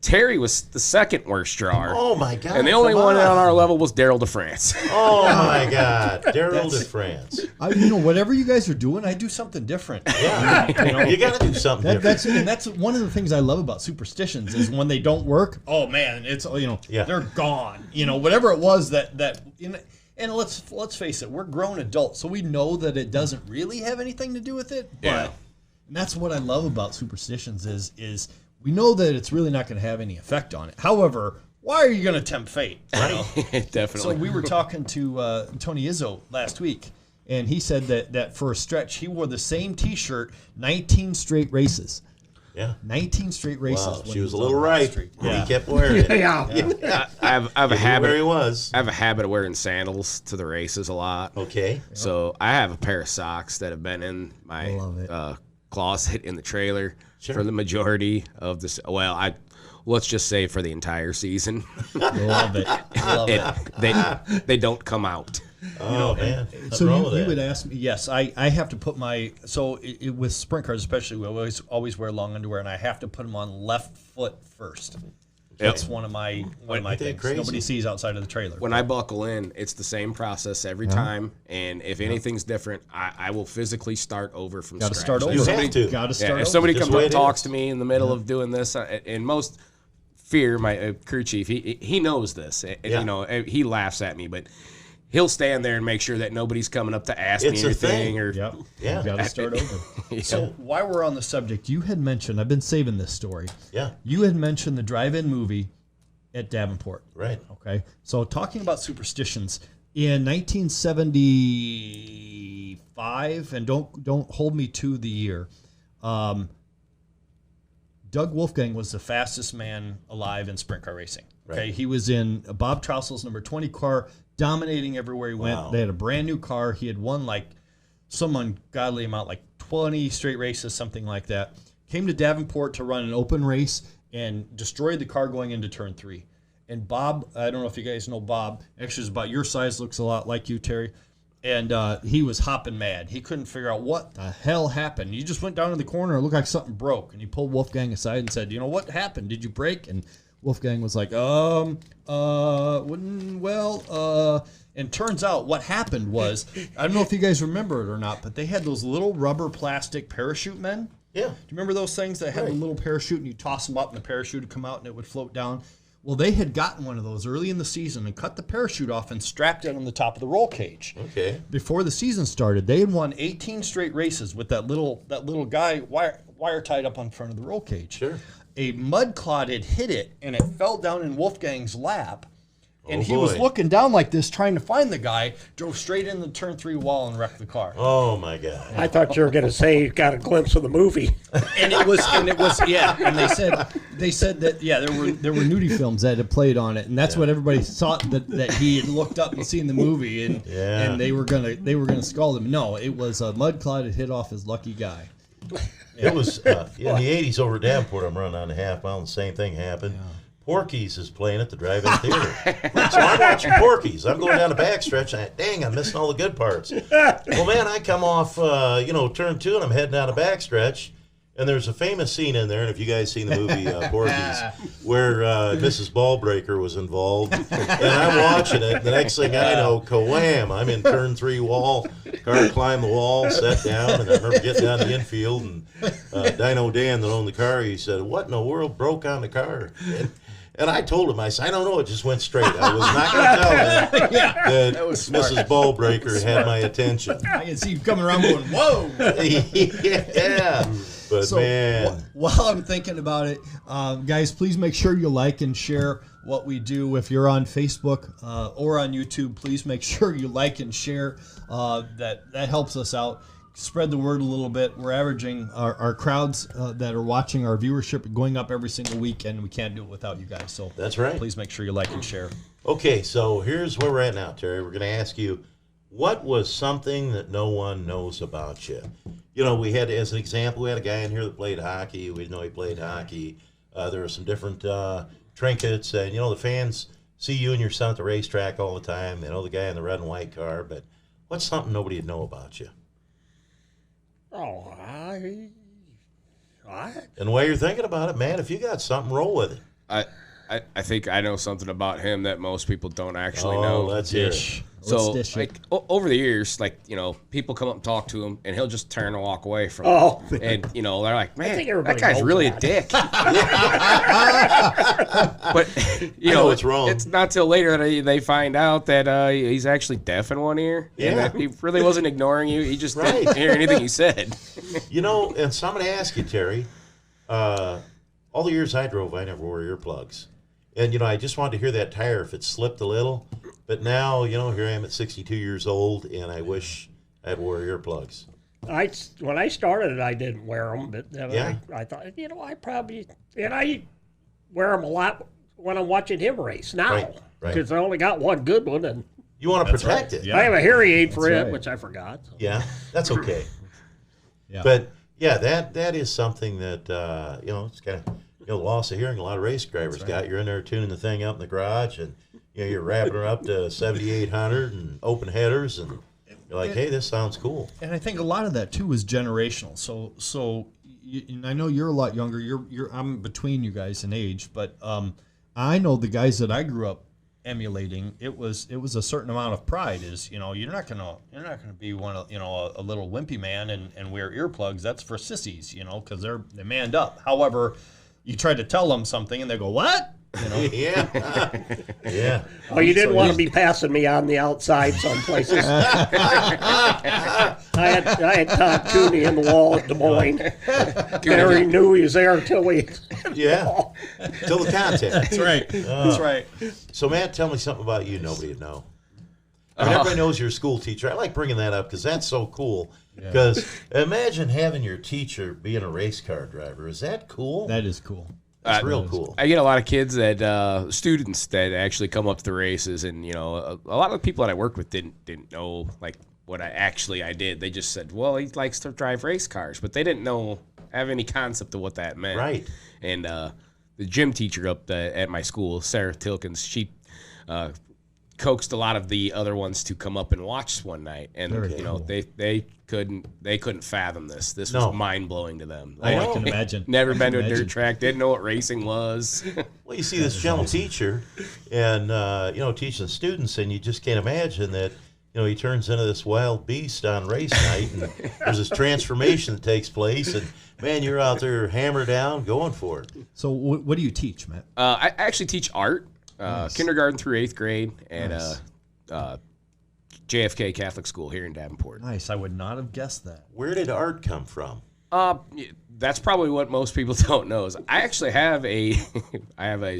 Terry was the second worst drawer. Oh, my God. And the only come one on our level was Daryl DeFrance. Oh, my God. Daryl DeFrance. whatever you guys are doing, I do something different. Yeah. You got to do something different. That's one of the things I love about superstitions is when they don't work. Oh man, it's they're gone. Whatever it was that. And let's face it, we're grown adults, so we know that it doesn't really have anything to do with it. But Yeah. and that's what I love about superstitions is we know that it's really not going to have any effect on it. However, why are you going to tempt fate? Right. Definitely. So we were talking to Tony Izzo last week, and he said that for a stretch he wore the same T-shirt 19 straight races. Yeah. 19 straight races. Wow, when she was a on little the hot right. streak. When Yeah. he kept wearing it. Yeah. I have a Where habit. he was. I have a habit of wearing sandals to the races a lot. Okay. So I have a pair of socks that have been in my love it. closet in the trailer Sure. for the majority of this. Well, let's just say for the entire season. Love it. Love it. They don't come out. Oh, man. What's So wrong you with that? would ask me, yes, I have to put my, with sprint cars especially, we always wear long underwear, and I have to put them on left foot first. That's one of my Ain't that things. crazy? Nobody sees outside of the trailer. When I buckle in, it's the same process every time. And if anything's different, I will physically start over from Got to scratch. start over. You have to. Got to Yeah, start over. if somebody Just comes the up way and it talks is. to me in the middle of doing this, and most Fear, my crew chief, he knows this. Yeah. He laughs at me, but he'll stand there and make sure that nobody's coming up to ask It's me a thing. anything. Or Yep. Yeah. Got to start over. Yeah. So while we're on the subject, you had mentioned, I've been saving this story. Yeah. You had mentioned the drive-in movie at Davenport. Right. Okay. So talking about superstitions, in 1975, and don't hold me to the year, Doug Wolfgang was the fastest man alive in sprint car racing. Okay, he was in Bob Troussel's number 20 car, dominating everywhere he went. Wow. They had a brand new car. He had won like some ungodly amount, like 20 straight races, something like that. Came to Davenport to run an open race and destroyed the car going into turn 3. And Bob, I don't know if you guys know Bob, actually is about your size, looks a lot like you, Terry. And he was hopping mad. He couldn't figure out what the hell happened. He just went down in the corner. It looked like something broke. And he pulled Wolfgang aside and said, what happened? Did you break? And Wolfgang was like, and turns out what happened was, I don't know if you guys remember it or not, but they had those little rubber plastic parachute men. Yeah. Do you remember those things that had a little parachute and you toss them up and the parachute would come out and it would float down? Well, they had gotten one of those early in the season and cut the parachute off and strapped it on the top of the roll cage. Okay. Before the season started, they had won 18 straight races with that little guy wire tied up on front of the roll cage. Sure. A mud clod had hit it and it fell down in Wolfgang's lap. And he was boy. looking down like this, trying to find the guy, drove straight in the turn 3 wall and wrecked the car. Oh my God. I thought you were going to say you got a glimpse of the movie. And it was, yeah. And they said that, yeah, there were nudie films that had played on it, and that's what everybody thought that he had looked up and seen the movie, and they were gonna scald him. No, it was a mud clod that hit off his lucky guy. It was in the 80s over at Davenport. I'm running on the half mile, and the same thing happened. Yeah. Hawkeyes is playing at the drive-in theater. So I'm watching Hawkeyes. I'm going down the backstretch, and I'm missing all the good parts. Well, man, I come off, turn 2, and I'm heading down the backstretch, and there's a famous scene in there, and if you guys seen the movie Hawkeyes, where Mrs. Ballbreaker was involved, and I'm watching it, the next thing I know, ka-wham, I'm in turn 3 wall, car climbed the wall, sat down, and I remember getting down the infield, and Dino Dan that owned the car, he said, "What in the world broke on the car?" And I told him, I said, "I don't know, it just went straight." I was not going to tell him that Mrs. Ballbreaker had my attention. I can see you coming around going, whoa! Yeah. But so, man. While I'm thinking about it, guys, please make sure you like and share what we do. If you're on Facebook or on YouTube, please make sure you like and share. That helps us out. Spread the word a little bit. We're averaging our crowds that are watching, our viewership going up every single week, and we can't do it without you guys. So that's right. Please make sure you like and share. Okay, so here's where we're at now, Terry. We're going to ask you, what was something that no one knows about you? We had, as an example, we had a guy in here that played hockey. We didn't know he played hockey. There were some different trinkets, and the fans see you and your son at the racetrack all the time. They know the guy in the red and white car, but what's something nobody would know about you? Oh, And while you're thinking about it, man, if you got something, roll with it. I think I know something about him that most people don't actually know. Let's hear it. So, over the years, people come up and talk to him, and he'll just turn and walk away from him. And, they're like, man, that guy's really a dick. But, it's wrong. It's not till later that they find out that he's actually deaf in one ear. Yeah. And that he really wasn't ignoring you. He just didn't hear anything you said. And so I'm going to ask you, Terry, all the years I drove, I never wore earplugs. And, I just wanted to hear that tire if it slipped a little. But now, here I am at 62 years old, and I wish I had wore earplugs. When I started, I didn't wear them, but then I thought, I probably, and I wear them a lot when I'm watching him race now. Because I only got one good one, and you want to protect it. Yeah. I have a hearing aid for it, which I forgot. So. Yeah, that's okay. But, that is something that, it's kind of, the loss of hearing a lot of race drivers got. You're in there tuning the thing up in the garage, and you're wrapping her up to 7,800 and open headers, and you're like, hey, this sounds cool. And I think a lot of that too is generational. So and I know you're a lot younger. I'm between you guys in age, but I know the guys that I grew up emulating. It was a certain amount of pride. You're not gonna be one of a little wimpy man and wear earplugs. That's for sissies, because they're manned up. However, you try to tell them something and they go, what? Yeah. Well, you didn't want to be passing me on the outside some places. I had Todd Cooney in the wall at Des Moines. Barry knew he was there until we... Till the contest. That's right. That's right. So, Matt, tell me something about you nobody would know. Everybody knows you're a school teacher. I like bringing that up because that's so cool. Because imagine having your teacher being a race car driver. Is that cool? That is cool. It's real cool. I get a lot of kids that students that actually come up to the races, and a lot of the people that I worked with didn't know like what I did. They just said, well, he likes to drive race cars, but they didn't have any concept of what that meant. Right. And the gym teacher up at my school, Sarah Tilkins, she coaxed a lot of the other ones to come up and watch one night, and they couldn't fathom this. This was mind blowing to them. I can imagine. Never been to a dirt track, didn't know what racing was. Well, you see this gentle teacher, and teaching the students, and you just can't imagine that. He turns into this wild beast on race night, and there's this transformation that takes place, and man, you're out there hammer down, going for it. So, what do you teach, Matt? I actually teach art. Nice. Kindergarten through 8th grade at JFK Catholic School here in Davenport. Nice. I would not have guessed that. Where did art come from? That's probably what most people don't know. Is I actually have a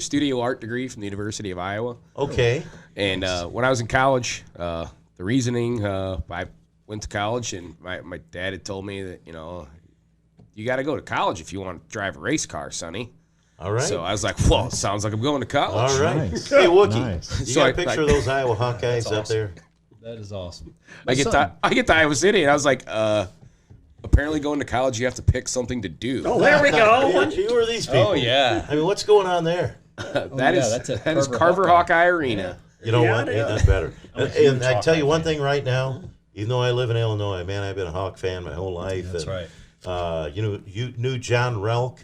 studio art degree from the University of Iowa. Okay. And when I was in college, the reasoning I went to college, and my dad had told me that you got to go to college if you want to drive a race car, Sonny. All right. So I was like, well, sounds like I'm going to college. All right. Nice. Hey, Wookie, Nice. you got a picture of those Iowa Hawkeyes up there? That is awesome. I get to Iowa City, and I was like, apparently going to college, you have to pick something to do. Oh, there we go. Who are these people? Oh, yeah. I mean, what's going on there? That is that's Carver Hawkeye Arena. You know Yeah, what? it Ain't is. that better? huge And I tell you Hawkeye one fan. thing right now, even though I live in Illinois, man, I've been a Hawk fan my whole life. That's and, right. You knew John Relk.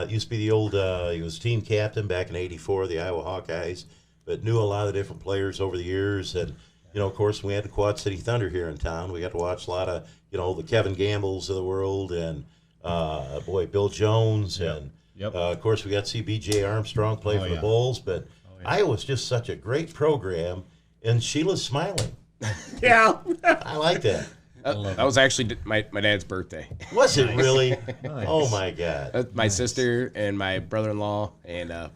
Used to be the old, he was team captain back in '84, the Iowa Hawkeyes, but knew a lot of different players over the years. And, of course, we had the Quad City Thunder here in town. We got to watch a lot of, the Kevin Gambles of the world and, Bill Jones. Yep. And, Yep. of course, we got to see B.J. Armstrong play for the Bulls. But Iowa's just such a great program, and Sheila's smiling. Yeah. I like that. That was actually my dad's birthday. Was it really? Nice. Oh, my God. My sister and my brother-in-law and my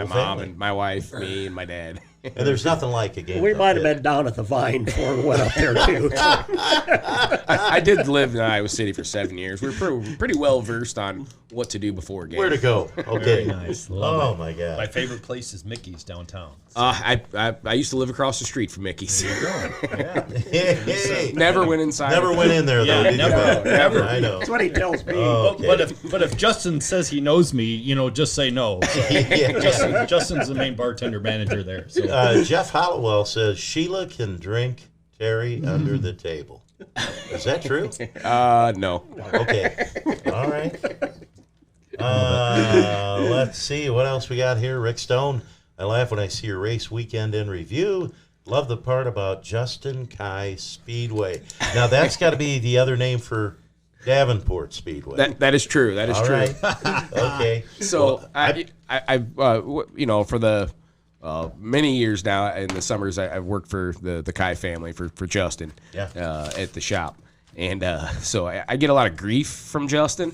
mom family. and my wife, me and my dad. And there's nothing like a game. We like might have that. been down at the Vine before we went up there, too. I did live in Iowa City for 7 years. We're pretty well versed on what to do before a game. Where to go? Okay. Very nice. Love Oh, it. my God. My favorite place is Mickey's downtown. I used to live across the street from Mickey's. Yeah. Hey. Never went inside. Never went in there, though, Yeah, did never, you? never. I know. That's what he tells me. Oh, okay. But if Justin says he knows me, just say no. So Justin's the main bartender manager there. So. Jeff Hollowell says Sheila can drink Terry under the table. Is that true? No. Okay. All right. Let's see what else we got here. Rick Stone. I laugh when I see your race weekend in review. Love the part about Justin Kai Speedway. Now that's got to be the other name for Davenport Speedway. That is true. That is All true. right. Okay. So Well, I for the many years now in the summers I've worked for the Kai family for Justin at the shop, and so I get a lot of grief from Justin.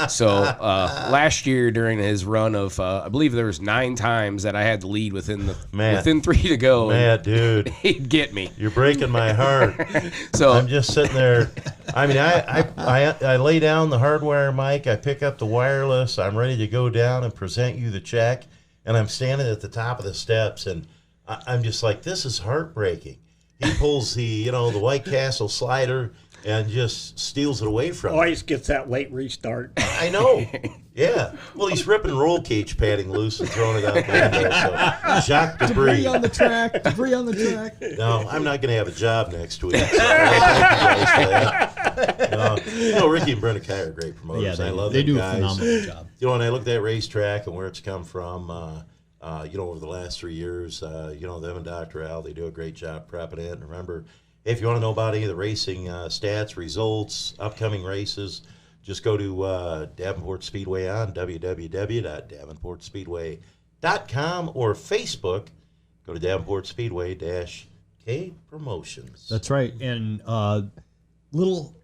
So last year during his run of I believe there was 9 times that I had to lead within 3 to go. man, dude, He'd get me. you're breaking my heart. So I'm just sitting there. I mean, I lay down the hardwire mic. I pick up the wireless. I'm ready to go down and present you the check. And I'm standing at the top of the steps, and I'm just like, this is heartbreaking. He pulls the White Castle slider and just steals it away from me. Always gets that late restart. I know. Yeah. Well, he's ripping roll cage padding loose and throwing it out the window. So Jacques Debris. on the track. Debris on the track. No, I'm not going to have a job next week. So I thank you guys for that. No, Ricky and Brenda Kai are great promoters. Yeah, I love they them do guys. a phenomenal job. And I look at that racetrack and where it's come from, over the last 3 years, them and Dr. Al, they do a great job prepping it. And remember, if you want to know about any of the racing stats, results, upcoming races, just go to Davenport Speedway on www.davenportspeedway.com or Facebook. Go to Davenport Speedway-K Promotions. That's right. And little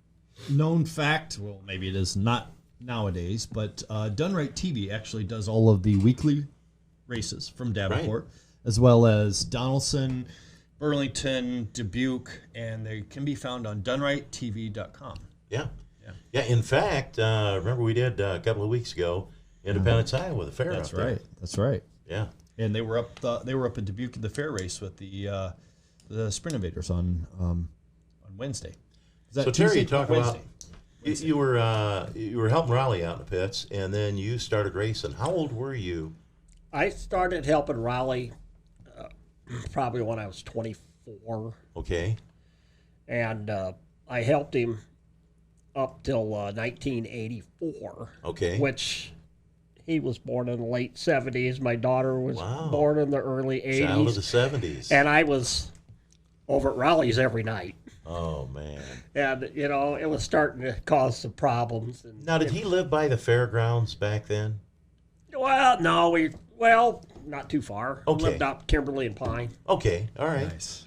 known fact, well, maybe it is not nowadays, but Done Right TV actually does all of the weekly races from Davenport, as well as Donaldson, Burlington, Dubuque, and they can be found on donerighttv.com. Yeah. In fact, remember we did a couple of weeks ago Independence, Iowa, the fair. That's up there. right. That's right. Yeah. And they were up. They were up in Dubuque at the fair race with the Sprint Invaders on Wednesday. Is that So Terry, Tuesday? you talk Wednesday. about you were helping Raleigh out in the pits, and then you started racing. How old were you? I started helping Raleigh probably when I was 24, Okay. and I helped him up till 1984. Okay. Which he was born in the late 70s. My daughter was Wow. born in the early 80s. Child of the 70s. And I was over at Raleigh's every night. Oh man. And, you know, it was starting to cause some problems. And, Now, did he live by the fairgrounds back then? Well, no, not too far. Okay. We lived up Kimberly and Pine. Okay. All right. Nice.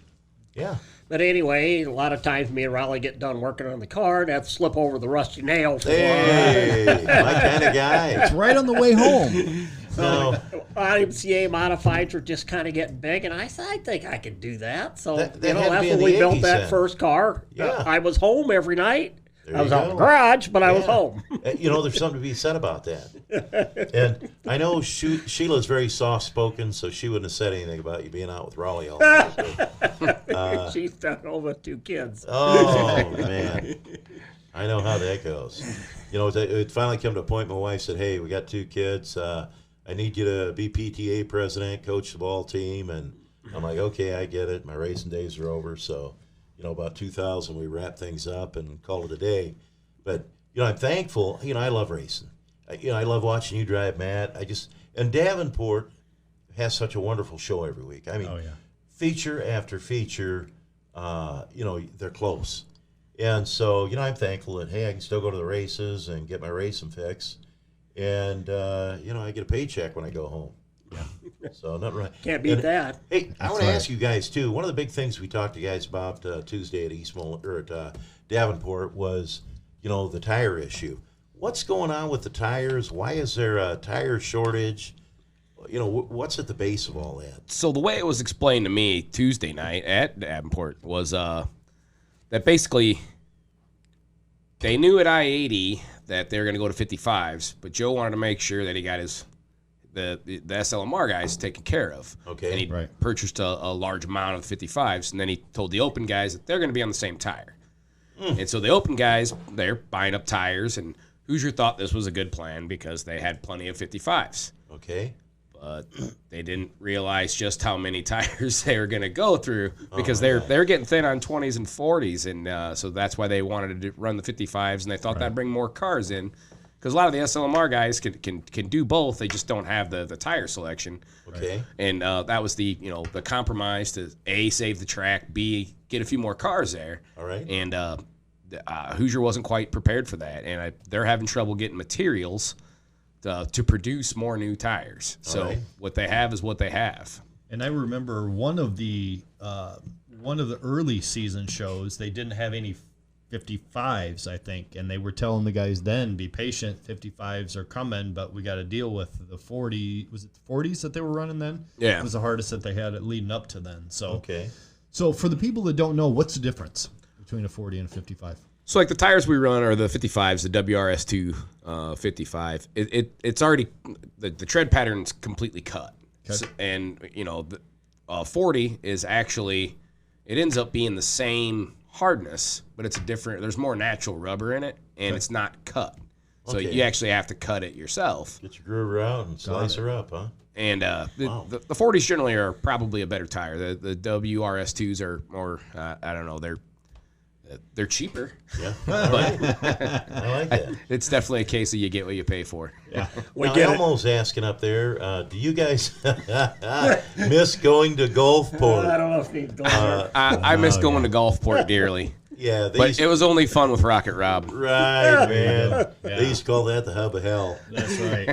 Yeah. But anyway, a lot of times me and Raleigh get done working on the car and have to slip over the rusty nail. Hey, my kind of guy. It's right on the way home. No, IMCA modifieds were just kind of getting big, and I said, I think I can do that. So, That you had know, to that's be when in we the built 80s that then. first car. Yeah. I was home every night. There I was you out in the go. garage, but I was Yeah. home. You know, there's something to be said about that. And I know Sheila's very soft-spoken, so she wouldn't have said anything about you being out with Raleigh all the time. She's done home with 2 kids. Oh, man. I know how that goes. You know, it finally came to a point my wife said, hey, we got 2 kids. I need you to be PTA president, coach the ball team. And I'm like, okay, I get it. My racing days are over. So, you know, about 2000, we wrapped things up and called it a day. But, you know, I'm thankful. You know, I love racing. I love watching you drive, Matt. And Davenport has such a wonderful show every week. I mean, Oh, yeah. feature after feature, you know, they're close. And so, you know, I'm thankful that, hey, I can still go to the races and get my racing fix. And, you know, I get a paycheck when I go home. Yeah. So, not right. Can't beat that. Hey, I want to right. ask you guys, too. One of the big things we talked to you guys about Tuesday at at Davenport was, you know, the tire issue. What's going on with the tires? Why is there a tire shortage? You know, what's at the base of all that? So the way it was explained to me Tuesday night at Davenport was that basically they knew at I-80 that they were going to go to 55s, but Joe wanted to make sure that he got the SLMR guys taken care of. Okay. And he Right. purchased a large amount of 55s, and then he told the open guys that they're going to be on the same tire. And so the open guys, they're buying up tires, and Hoosier thought this was a good plan because they had plenty of 55s. Okay. But they didn't realize just how many tires they were going to go through because they're getting thin on 20s and 40s, and so that's why they wanted to run the 55s, and they thought that'd bring more cars in because a lot of the SLMR guys can do both. They just don't have the tire selection. Okay. And that was the compromise to A, save the track, B, get a few more cars there. All right. And Hoosier wasn't quite prepared for that, and they're having trouble getting materials to produce more new tires. So right. what they have is what they have. And I remember one of the early season shows, they didn't have any 55s, I think, and they were telling the guys then, be patient, 55s are coming, but we got to deal with the 40. Was it the 40s that they were running then? Yeah. It was the hardest that they had leading up to then. So, Okay. So for the people that don't know, what's the difference between a 40 and a 55? So like the tires we run are the 55s, the WRS2 55. It's already the tread pattern's completely cut, Okay. and the 40 is actually it ends up being the same hardness, but it's a different. There's more natural rubber in it, and it's not cut. So Okay. you actually have to cut it yourself. Get your groover out and slice her up, huh? And Wow. the 40s generally are probably a better tire. The WRS2s are more. I don't know. They're cheaper. Yeah. All right. I like that. It's definitely a case of you get what you pay for. Yeah. Now, Elmo's asking up there, do you guys miss going to Gulfport? I don't know if he's going there. I miss going to Gulfport dearly, Yeah, they but used, it was only fun with Rocket Rob. right, man. Yeah. They used to call that the hub of hell. That's right.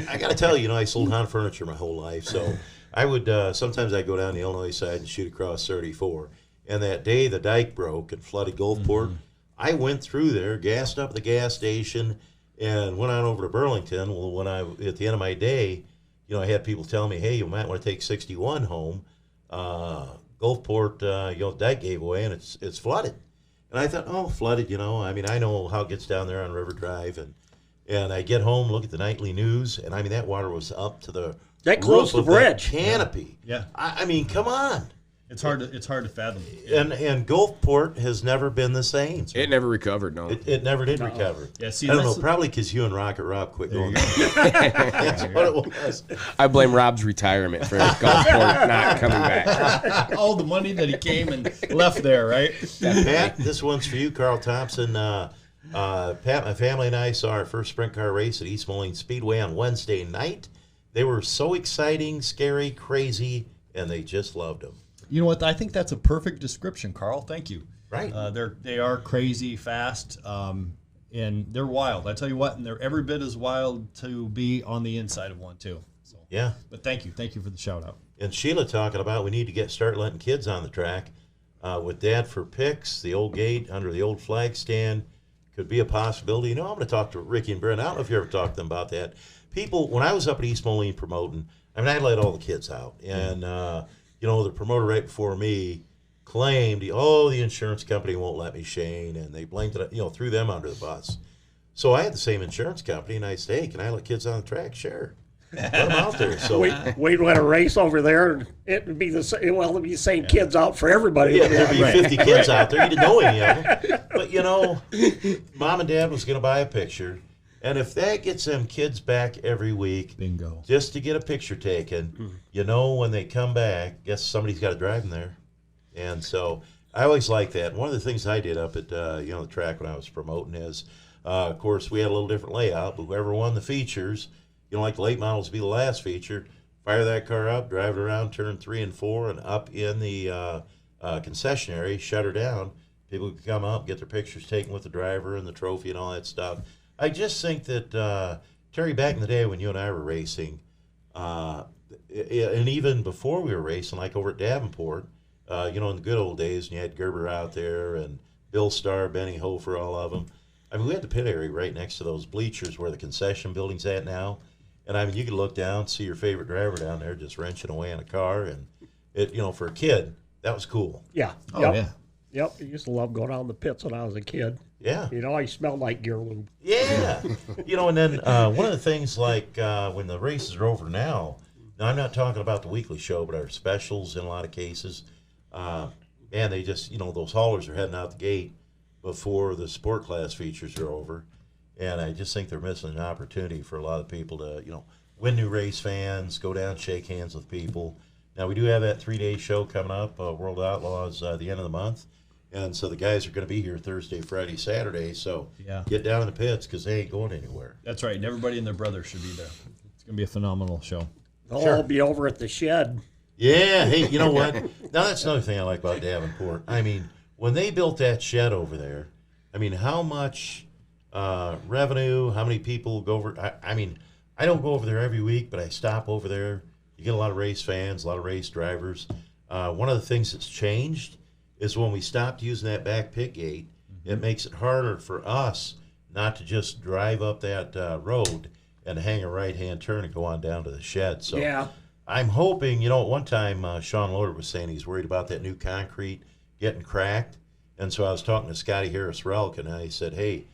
I got to tell you, I sold Honda furniture my whole life, so I would sometimes I'd go down the Illinois side and shoot across 34. And that day the dike broke and flooded Gulfport. I went through there, gassed up at the gas station, and went on over to Burlington. Well, when at the end of my day, I had people tell me, "Hey, you might want to take 61 home. Gulfport, dike gave away, and it's flooded." And I thought, oh, flooded, I mean, I know how it gets down there on River Drive, And I get home, look at the nightly news, and I mean, that water was up to the That close roof to of the that bridge. canopy. Yeah. I mean, come on. It's hard to fathom. And Gulfport has never been the same. It never recovered, no. It never did recover. Yeah, see, I don't know, that's- probably because you and Rocket Rob quit going. That's what it was. I blame Rob's retirement for Gulfport not coming back. All the money that he came and left there, right? Pat, this one's for you, Carl Thompson. Pat, my family and I saw our first sprint car race at East Moline Speedway on Wednesday night. They were so exciting, scary, crazy, and they just loved them. You know what? I think that's a perfect description, Carl. Thank you. Right. They are crazy, fast, and they're wild. I tell you what, and they're every bit as wild to be on the inside of one too. So, Yeah. but thank you for the shout out. And Sheila talking about we need to start letting kids on the track with Dad for picks. The old gate under the old flag stand could be a possibility. You know, I'm going to talk to Ricky and Brent. I don't know if you ever talked to them about that. People, when I was up at East Moline promoting, I mean, I let all the kids out, and you know, the promoter right before me claimed, the insurance company won't let me, Shane, and they blamed it, threw them under the bus. So I had the same insurance company, and I said, hey, can I let kids on the track? Sure. Let them out there. So We'd win a race over there, and it'd be the same. Well, it'd be the same kids out for everybody. yeah, there'd be 50 kids out there. You didn't know any of them. But, Mom and Dad was going to buy a picture. And if that gets them kids back every week, Bingo. just to get a picture taken, when they come back, guess somebody's got to drive them there. And so I always like that. One of the things I did up at the track when I was promoting is, of course, we had a little different layout, but whoever won the features, like the late models to be the last feature, fire that car up, drive it around, turn 3 and 4, and up in the concessionary, shut her down. People could come up, get their pictures taken with the driver and the trophy and all that stuff. I just think that, Terry, back in the day when you and I were racing, and even before we were racing, like over at Davenport, in the good old days, and you had Gerber out there and Bill Starr, Benny Hofer, all of them. I mean, we had the pit area right next to those bleachers where the concession building's at now. And, I mean, you could look down, see your favorite driver down there just wrenching away in a car. And, for a kid, that was cool. Yeah. Oh, Yep. yeah. Yep. I used to love going down the pits when I was a kid. Yeah. I smelled like gear lube. Yeah. And then one of the things like when the races are over now, I'm not talking about the weekly show, but our specials in a lot of cases, they just, those haulers are heading out the gate before the sport class features are over. And I just think they're missing an opportunity for a lot of people to, win new race fans, go down, shake hands with people. Now, we do have that 3-day show coming up, World Outlaws, the end of the month. And so the guys are going to be here Thursday, Friday, Saturday. So Yeah. get down in the pits because they ain't going anywhere. That's right. And everybody and their brother should be there. It's going to be a phenomenal show. They'll all be over at the shed. Yeah. Hey, you know what? Now, that's another thing I like about Davenport. I mean, when they built that shed over there, I mean, how much revenue, how many people go over? I mean, I don't go over there every week, but I stop over there. You get a lot of race fans, a lot of race drivers. One of the things that's changed is when we stopped using that back pit gate, it makes it harder for us not to just drive up that road and hang a right-hand turn and go on down to the shed. So Yeah. I'm hoping, at one time Sean Loader was saying he's worried about that new concrete getting cracked. And so I was talking to Scotty Harris-Relk, and I said, hey,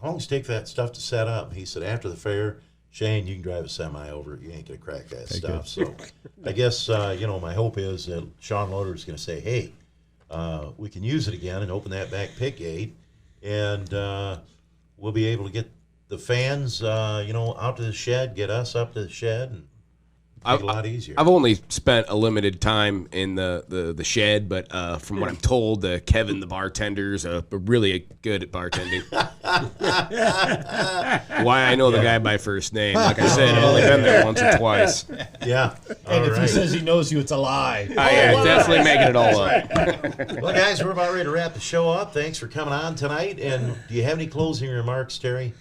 how long does it take for that stuff to set up? He said, after the fair, Shane, you can drive a semi over it. You ain't going to crack that stuff. So I guess, my hope is that Sean Loader is going to say, hey, we can use it again and open that back pit gate, and we'll be able to get the fans, out to the shed, get us up to the shed, and make it a lot easier. I've only spent a limited time in the shed, but from what I'm told, Kevin, the bartender, is really good at bartending. Why I know the guy by first name. Like I said, I've only been there once or twice. Yeah. And All if he right. says he knows you, it's a lie. Definitely making it all up. Well, guys, we're about ready to wrap the show up. Thanks for coming on tonight. And do you have any closing remarks, Terry?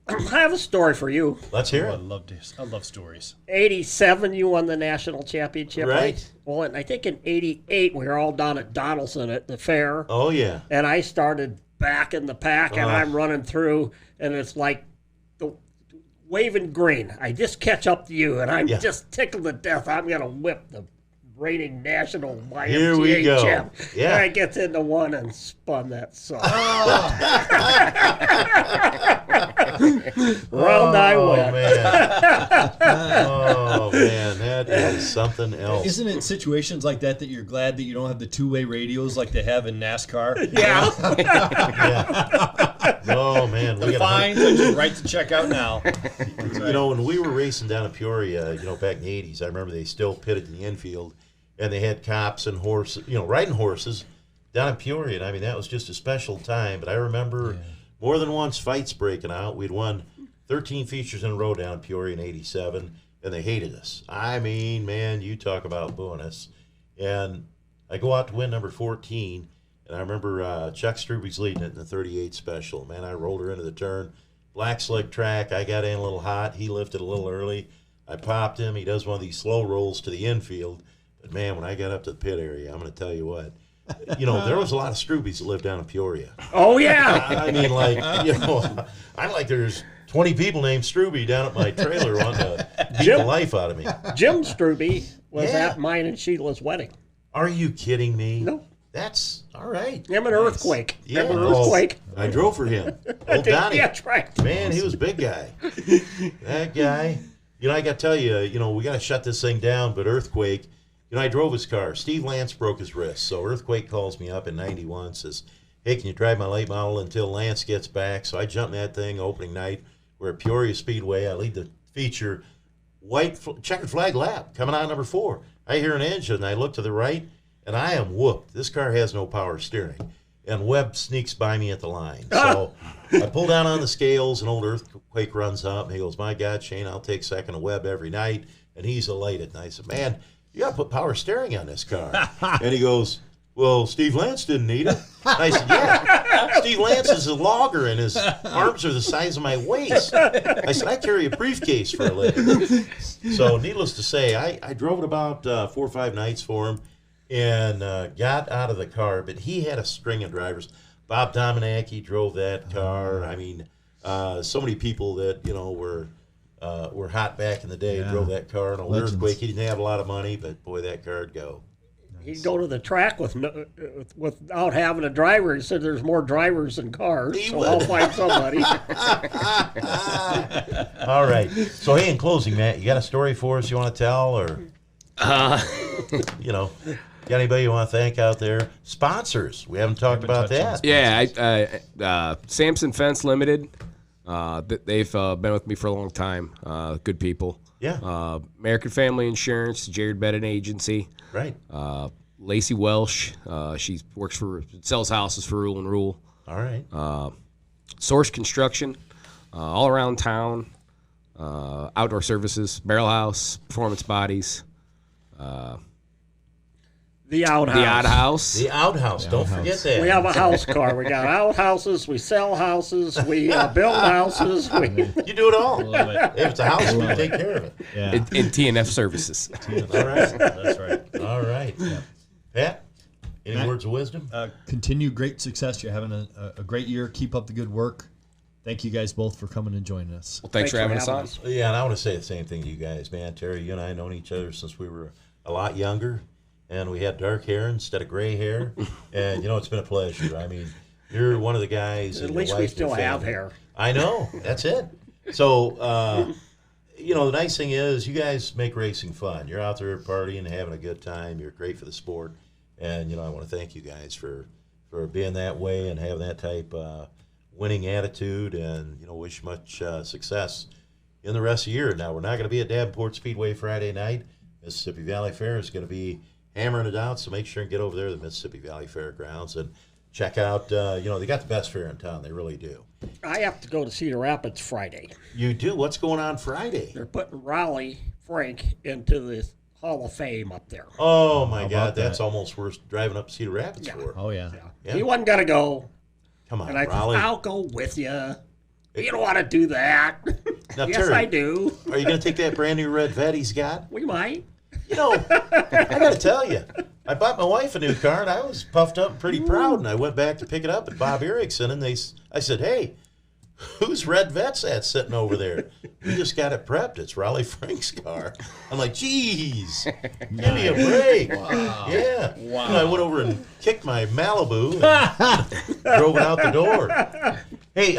I have a story for you. Let's hear I it. love stories. 87, you won the national championship. Right. Well, and I think in 88, we were all down at Donaldson at the fair. Oh, yeah. And I started back in the pack, and I'm running through, and it's like the waving green. I just catch up to you, and I'm just tickled to death. I'm going to whip the reigning national YMCA Here we go. champ. Yeah. I gets into one and spun that sucker. Round I went. Oh man, that is something else. Isn't it situations like that you're glad that you don't have the two-way radios like they have in NASCAR? Yeah. Yeah. Oh man, we got Fines, I just write the check out now. You know, when we were racing down in Peoria, back in the 80s, I remember they still pitted in the infield, and they had cops and horses, riding horses down in Peoria. And I mean, that was just a special time. But I remember more than once fights breaking out. We'd won 13 features in a row down in Peoria in 87, and they hated us. I mean, man, you talk about booing us. And I go out to win number 14, and I remember Chuck Struby's leading it in the 38 special. Man, I rolled her into the turn. Black slick track. I got in a little hot. He lifted a little early. I popped him. He does one of these slow rolls to the infield. But, man, when I got up to the pit area, I'm going to tell you what. There was a lot of Strubys that lived down in Peoria. Oh, yeah. I mean, I'm like there's 20 people named Struby down at my trailer wanting to beat the life out of me. Jim Struby was Yeah. at mine and Sheila's wedding. Are you kidding me? No. That's all right. Him and Earthquake. Yeah, Remember Earthquake? I drove for him. Old Donnie. Yeah, that's right. Man, he was a big guy. That guy. I got to tell you, we got to shut this thing down, but Earthquake, I drove his car. Steve Lance broke his wrist, so Earthquake calls me up in 91, says, hey, can you drive my late model until Lance gets back? So I jump in that thing opening night. We're at Peoria Speedway. I lead the feature. White checkered flag lap coming out number 4. I hear an engine, and I look to the right, and I am whooped. This car has no power steering. And Webb sneaks by me at the line. So I pull down on the scales, and old Earthquake runs up, and he goes, my God, Shane, I'll take second to Webb every night. And he's elated. And I said, man, you got to put power steering on this car. And he goes, well, Steve Lance didn't need it. And I said, yeah, Steve Lance is a logger, and his arms are the size of my waist. I said, I carry a briefcase for a living. So needless to say, I drove it about 4 or 5 nights for him and got out of the car. But he had a string of drivers. Bob Dominacki drove that car. I mean, so many people that, were hot back in the day, drove that car. And old Earthquake, he didn't have a lot of money, but boy, that car'd go. He'd go to the track without having a driver. He said there's more drivers than cars, so I'll find somebody. All right. So, hey, in closing, Matt, you got a story for us you want to tell? Or, got anybody you want to thank out there? Sponsors. We haven't talked about that. Yeah, Samson Fence Limited. They've been with me for a long time. Good people. Yeah. American Family Insurance, Jared Bennett Agency. Right. Lacey Welsh. She sells houses for Rule and Rule. All right. Source Construction, all around town. Outdoor Services, Barrel House, Performance Bodies. The outhouse. The Outhouse. The outhouse. Don't forget that. We have a house car. We got outhouses. We sell houses. We build houses. You do it all. If it's a house, we take care of it. Yeah. And TNF Services. All right. That's right. All right. Yeah. Pat, any Matt, words of wisdom? Continue great success. You're having a great year. Keep up the good work. Thank you guys both for coming and joining us. Well, thanks for having us on. Yeah, and I want to say the same thing to you guys, man. Terry, you and I have known each other since we were a lot younger, and we had dark hair instead of gray hair. And, it's been a pleasure. I mean, you're one of the guys. At least we still have hair. I know. That's it. So, the nice thing is you guys make racing fun. You're out there partying, having a good time. You're great for the sport. And, I want to thank you guys for being that way and having that type winning attitude, and, wish much success in the rest of the year. Now, we're not going to be at Davenport Speedway Friday night. Mississippi Valley Fair is going to be hammering it out, so make sure and get over there to the Mississippi Valley Fairgrounds and check out, they got the best fair in town. They really do. I have to go to Cedar Rapids Friday. You do? What's going on Friday? They're putting Raleigh Frank into the Hall of Fame up there. Oh, my God. about That's that? almost worth driving up to Cedar Rapids for. Oh, yeah. Yeah. He wasn't going to go. Come on, And I Raleigh. said, I'll go with you. You don't want to do that. Now, Yes, Terry, I do. Are you going to take that brand new red vet he's got? We might. I got to tell you, I bought my wife a new car, and I was puffed up and pretty proud, and I went back to pick it up at Bob Erickson, and I said, hey, whose red vet's that sitting over there? We just got it prepped. It's Raleigh Frank's car. I'm like, geez, give me a break. Yeah. Wow. And I went over and kicked my Malibu and drove it out the door. Hey,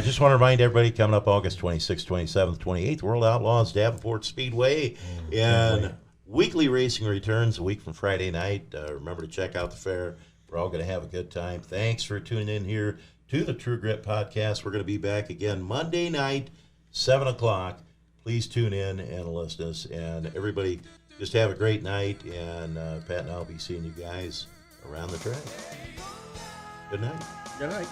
just want to remind everybody, coming up August 26th, 27th, 28th, World Outlaws, Davenport Speedway, and weekly racing returns a week from Friday night. Remember to check out the fair. We're all going to have a good time. Thanks for tuning in here to the True Grit Podcast. We're going to be back again Monday night, 7 o'clock. Please tune in and listen to us. And everybody, just have a great night. And Pat and I will be seeing you guys around the track. Good night. Good night.